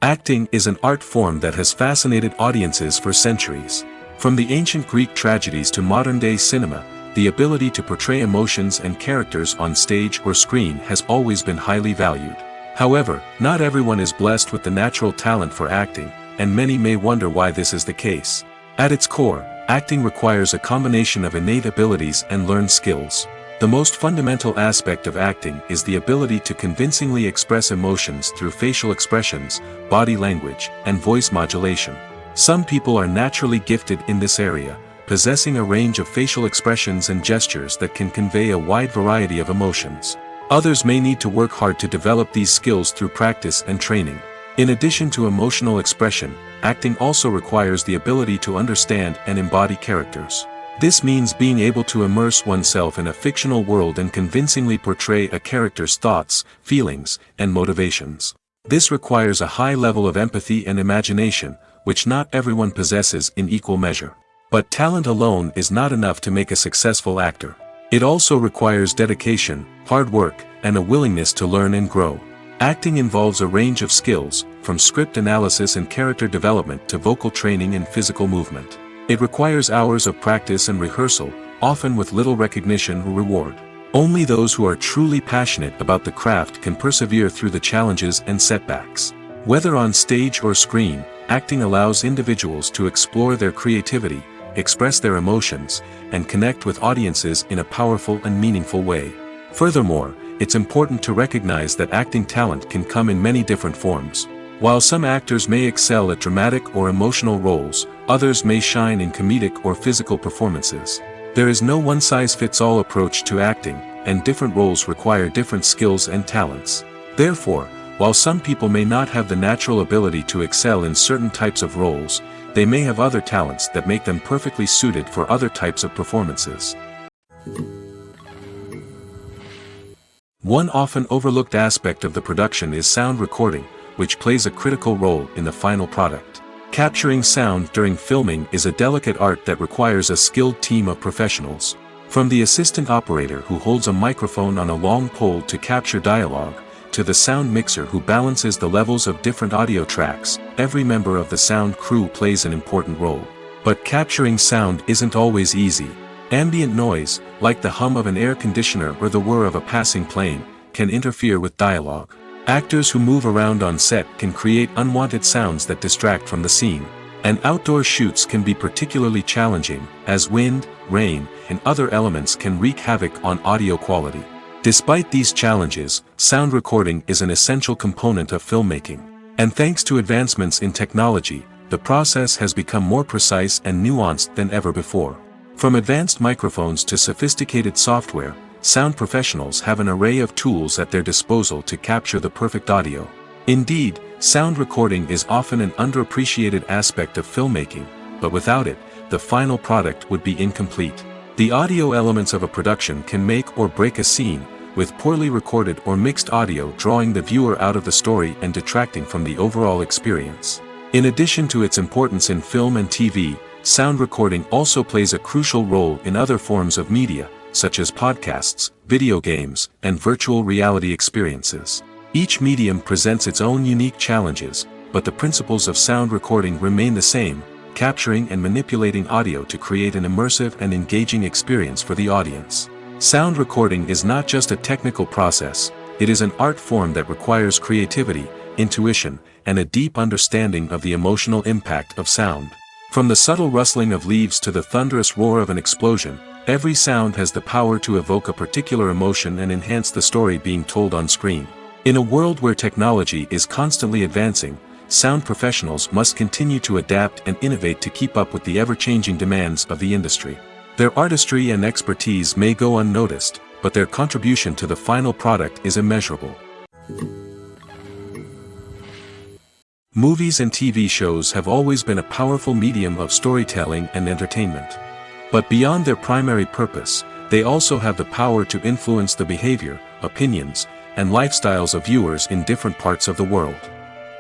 A: Acting is an art form that has fascinated audiences for centuries. From the ancient Greek tragedies to modern-day cinema, the ability to portray emotions and characters on stage or screen has always been highly valued. However, not everyone is blessed with the natural talent for acting, and many may wonder why this is the case. At its core, acting requires a combination of innate abilities and learned skills. The most fundamental aspect of acting is the ability to convincingly express emotions through facial expressions, body language, and voice modulation. Some people are naturally gifted in this area, possessing a range of facial expressions and gestures that can convey a wide variety of emotions. Others may need to work hard to develop these skills through practice and training. In addition to emotional expression, acting also requires the ability to understand and embody characters. This means being able to immerse oneself in a fictional world and convincingly portray a character's thoughts, feelings, and motivations. This requires a high level of empathy and imagination, which not everyone possesses in equal measure. But talent alone is not enough to make a successful actor. It also requires dedication, hard work, and a willingness to learn and grow. Acting involves a range of skills, from script analysis and character development to vocal training and physical movement. It requires hours of practice and rehearsal, often with little recognition or reward. Only those who are truly passionate about the craft can persevere through the challenges and setbacks. Whether on stage or screen, acting allows individuals to explore their creativity, express their emotions, and connect with audiences in a powerful and meaningful way. Furthermore, it's important to recognize that acting talent can come in many different forms. While some actors may excel at dramatic or emotional roles, others may shine in comedic or physical performances. There is no one-size-fits-all approach to acting, and different roles require different skills and talents. Therefore, while some people may not have the natural ability to excel in certain types of roles, they may have other talents that make them perfectly suited for other types of performances. One often overlooked aspect of the production is sound recording, which plays a critical role in the final product. Capturing sound during filming is a delicate art that requires a skilled team of professionals. From the assistant operator who holds a microphone on a long pole to capture dialogue, to the sound mixer who balances the levels of different audio tracks, every member of the sound crew plays an important role. But capturing sound isn't always easy. Ambient noise, like the hum of an air conditioner or the whir of a passing plane, can interfere with dialogue. Actors who move around on set can create unwanted sounds that distract from the scene. And outdoor shoots can be particularly challenging, as wind, rain, and other elements can wreak havoc on audio quality. Despite these challenges, sound recording is an essential component of filmmaking. And thanks to advancements in technology, the process has become more precise and nuanced than ever before. From advanced microphones to sophisticated software, sound professionals have an array of tools at their disposal to capture the perfect audio. Indeed, sound recording is often an underappreciated aspect of filmmaking, but without it, the final product would be incomplete. The audio elements of a production can make or break a scene, with poorly recorded or mixed audio drawing the viewer out of the story and detracting from the overall experience. In addition to its importance in film and TV, sound recording also plays a crucial role in other forms of media, such as podcasts, video games, and virtual reality experiences. Each medium presents its own unique challenges, but the principles of sound recording remain the same, capturing and manipulating audio to create an immersive and engaging experience for the audience. Sound recording is not just a technical process, it is an art form that requires creativity, intuition, and a deep understanding of the emotional impact of sound. From the subtle rustling of leaves to the thunderous roar of an explosion, every sound has the power to evoke a particular emotion and enhance the story being told on screen. In a world where technology is constantly advancing, sound professionals must continue to adapt and innovate to keep up with the ever-changing demands of the industry. Their artistry and expertise may go unnoticed, but their contribution to the final product is immeasurable. Movies and TV shows have always been a powerful medium of storytelling and entertainment. But beyond their primary purpose, they also have the power to influence the behavior, opinions, and lifestyles of viewers in different parts of the world.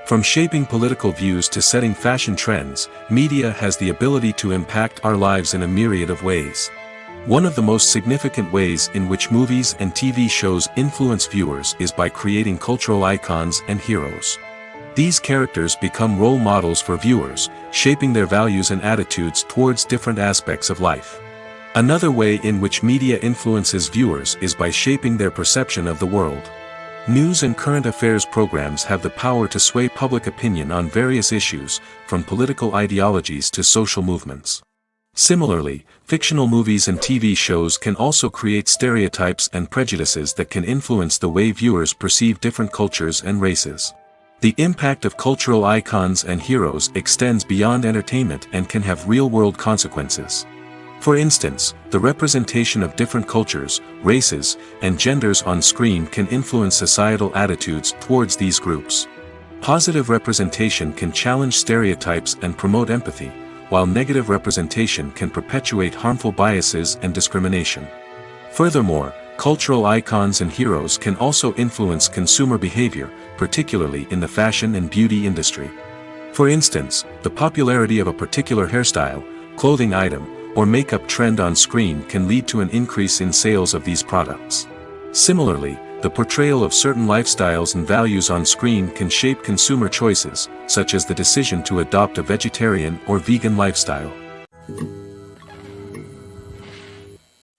A: From shaping political views to setting fashion trends, media has the ability to impact our lives in a myriad of ways. One of the most significant ways in which movies and TV shows influence viewers is by creating cultural icons and heroes. These characters become role models for viewers, shaping their values and attitudes towards different aspects of life. Another way in which media influences viewers is by shaping their perception of the world. News and current affairs programs have the power to sway public opinion on various issues, from political ideologies to social movements. Similarly, fictional movies and TV shows can also create stereotypes and prejudices that can influence the way viewers perceive different cultures and races. The impact of cultural icons and heroes extends beyond entertainment and can have real-world consequences. For instance, the representation of different cultures, races, and genders on screen can influence societal attitudes towards these groups. Positive representation can challenge stereotypes and promote empathy, while negative representation can perpetuate harmful biases and discrimination. Furthermore, cultural icons and heroes can also influence consumer behavior, particularly in the fashion and beauty industry. For instance, the popularity of a particular hairstyle, clothing item, or makeup trend on screen can lead to an increase in sales of these products. Similarly, the portrayal of certain lifestyles and values on screen can shape consumer choices, such as the decision to adopt a vegetarian or vegan lifestyle.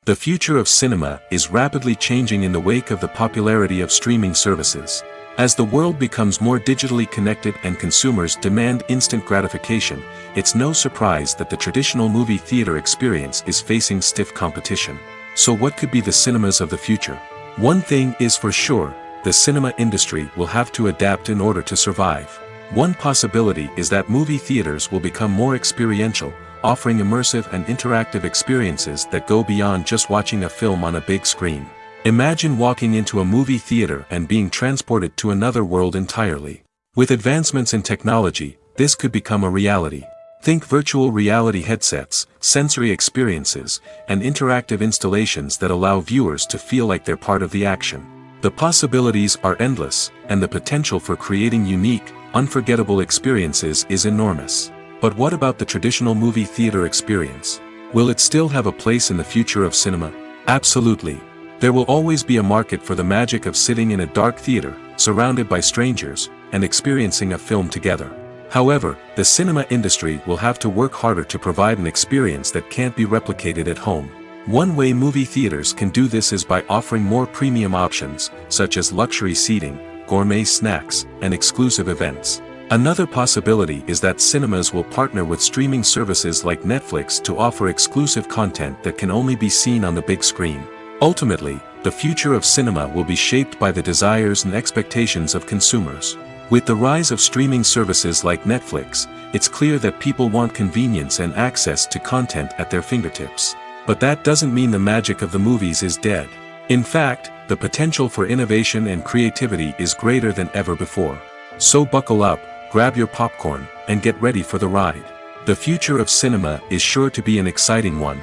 A: The future of cinema is rapidly changing in the wake of the popularity of streaming services. As the world becomes more digitally connected and consumers demand instant gratification, it's no surprise that the traditional movie theater experience is facing stiff competition. So what could be the cinemas of the future? One thing is for sure, the cinema industry will have to adapt in order to survive. One possibility is that movie theaters will become more experiential, offering immersive and interactive experiences that go beyond just watching a film on a big screen. Imagine walking into a movie theater and being transported to another world entirely. With advancements in technology, this could become a reality. Think virtual reality headsets, sensory experiences, and interactive installations that allow viewers to feel like they're part of the action. The possibilities are endless, and the potential for creating unique, unforgettable experiences is enormous. But what about the traditional movie theater experience? Will it still have a place in the future of cinema? Absolutely. There will always be a market for the magic of sitting in a dark theater, surrounded by strangers, and experiencing a film together. However, the cinema industry will have to work harder to provide an experience that can't be replicated at home. One way movie theaters can do this is by offering more premium options, such as luxury seating, gourmet snacks, and exclusive events. Another possibility is that cinemas will partner with streaming services like Netflix to offer exclusive content that can only be seen on the big screen. Ultimately, the future of cinema will be shaped by the desires and expectations of consumers. With the rise of streaming services like Netflix, it's clear that people want convenience and access to content at their fingertips. But that doesn't mean the magic of the movies is dead. In fact, the potential for innovation and creativity is greater than ever before. So buckle up, grab your popcorn, and get ready for the ride. The future of cinema is sure to be an exciting one.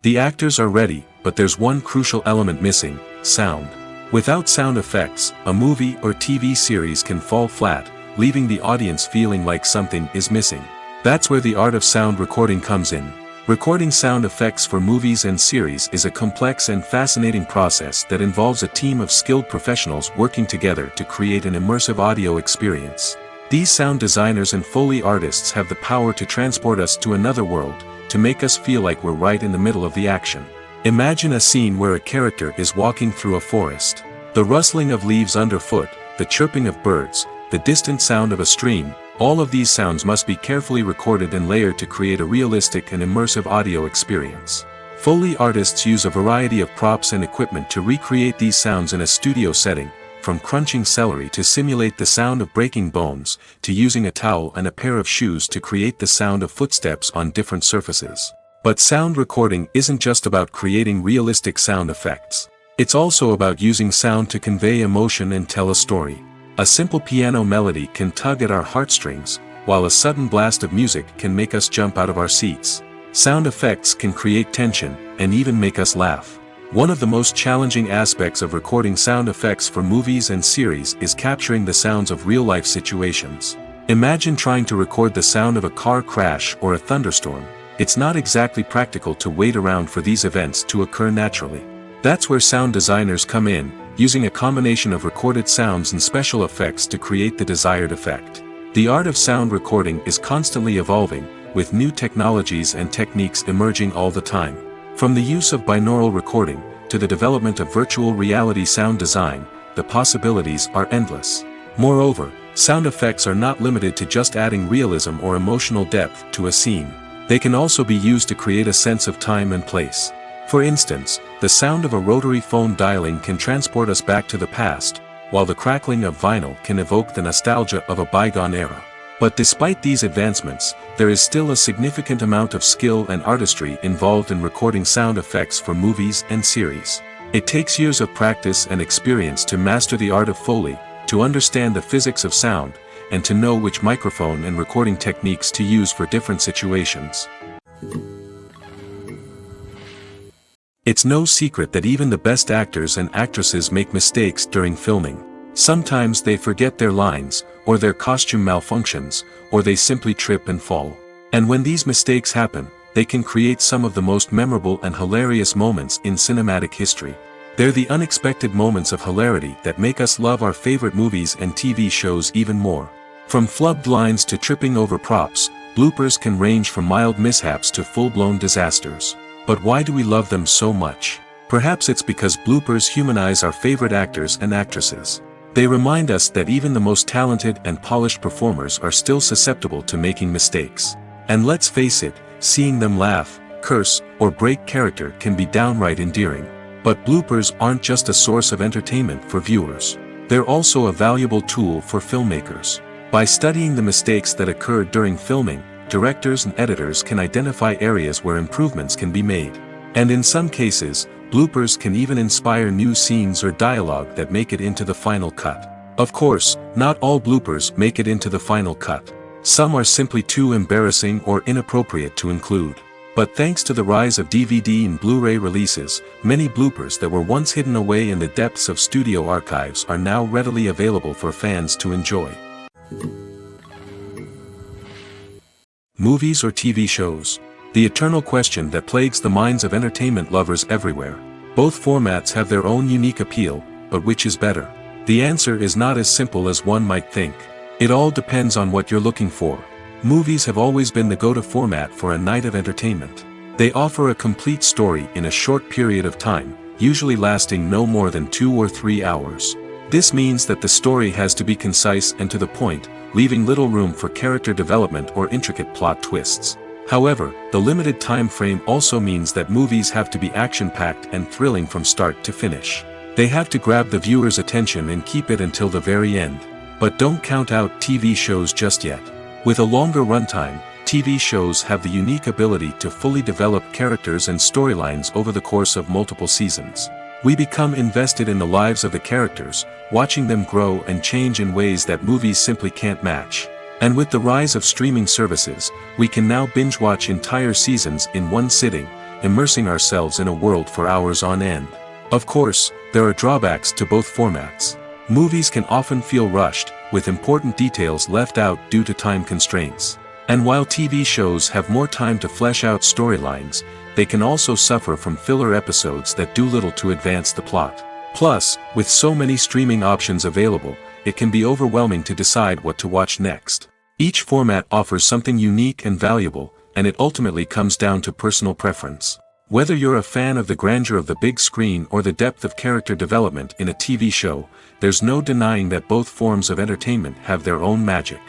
A: The actors are ready, but there's one crucial element missing: sound. Without sound effects, a movie or TV series can fall flat, leaving the audience feeling like something is missing. That's where the art of sound recording comes in. Recording sound effects for movies and series is a complex and fascinating process that involves a team of skilled professionals working together to create an immersive audio experience. These sound designers and Foley artists have the power to transport us to another world, to make us feel like we're right in the middle of the action. Imagine a scene where a character is walking through a forest. The rustling of leaves underfoot, the chirping of birds, the distant sound of a stream, all of these sounds must be carefully recorded and layered to create a realistic and immersive audio experience. Foley artists use a variety of props and equipment to recreate these sounds in a studio setting, from crunching celery to simulate the sound of breaking bones, to using a towel and a pair of shoes to create the sound of footsteps on different surfaces. But sound recording isn't just about creating realistic sound effects. It's also about using sound to convey emotion and tell a story. A simple piano melody can tug at our heartstrings, while a sudden blast of music can make us jump out of our seats. Sound effects can create tension, and even make us laugh. One of the most challenging aspects of recording sound effects for movies and series is capturing the sounds of real-life situations. Imagine trying to record the sound of a car crash or a thunderstorm. It's not exactly practical to wait around for these events to occur naturally. That's where sound designers come in, using a combination of recorded sounds and special effects to create the desired effect. The art of sound recording is constantly evolving, with new technologies and techniques emerging all the time. From the use of binaural recording, to the development of virtual reality sound design, the possibilities are endless. Moreover, sound effects are not limited to just adding realism or emotional depth to a scene. They can also be used to create a sense of time and place. For instance, the sound of a rotary phone dialing can transport us back to the past, while the crackling of vinyl can evoke the nostalgia of a bygone era. But despite these advancements, there is still a significant amount of skill and artistry involved in recording sound effects for movies and series. It takes years of practice and experience to master the art of Foley, to understand the physics of sound, and to know which microphone and recording techniques to use for different situations. It's no secret that even the best actors and actresses make mistakes during filming. Sometimes they forget their lines, or their costume malfunctions, or they simply trip and fall. And when these mistakes happen, they can create some of the most memorable and hilarious moments in cinematic history. They're the unexpected moments of hilarity that make us love our favorite movies and TV shows even more. From flubbed lines to tripping over props, bloopers can range from mild mishaps to full-blown disasters. But why do we love them so much? Perhaps it's because bloopers humanize our favorite actors and actresses. They remind us that even the most talented and polished performers are still susceptible to making mistakes. And let's face it, seeing them laugh, curse, or break character can be downright endearing. But bloopers aren't just a source of entertainment for viewers. They're also a valuable tool for filmmakers. By studying the mistakes that occurred during filming, directors and editors can identify areas where improvements can be made. And in some cases, bloopers can even inspire new scenes or dialogue that make it into the final cut. Of course, not all bloopers make it into the final cut. Some are simply too embarrassing or inappropriate to include. But thanks to the rise of DVD and Blu-ray releases, many bloopers that were once hidden away in the depths of studio archives are now readily available for fans to enjoy. Movies or TV shows? The eternal question that plagues the minds of entertainment lovers everywhere. Both formats have their own unique appeal, but which is better? The answer is not as simple as one might think. It all depends on what you're looking for. Movies have always been the go-to format for a night of entertainment. They offer a complete story in a short period of time, usually lasting no more than 2 or 3 hours. This means that the story has to be concise and to the point, leaving little room for character development or intricate plot twists. However, the limited time frame also means that movies have to be action-packed and thrilling from start to finish. They have to grab the viewer's attention and keep it until the very end. But don't count out TV shows just yet. With a longer runtime, TV shows have the unique ability to fully develop characters and storylines over the course of multiple seasons. We become invested in the lives of the characters, watching them grow and change in ways that movies simply can't match. And with the rise of streaming services, we can now binge-watch entire seasons in one sitting, immersing ourselves in a world for hours on end. Of course, there are drawbacks to both formats. Movies can often feel rushed, with important details left out due to time constraints. And while TV shows have more time to flesh out storylines, they can also suffer from filler episodes that do little to advance the plot. Plus, with so many streaming options available, it can be overwhelming to decide what to watch next. Each format offers something unique and valuable, and it ultimately comes down to personal preference. Whether you're a fan of the grandeur of the big screen or the depth of character development in a TV show, there's no denying that both forms of entertainment have their own magic.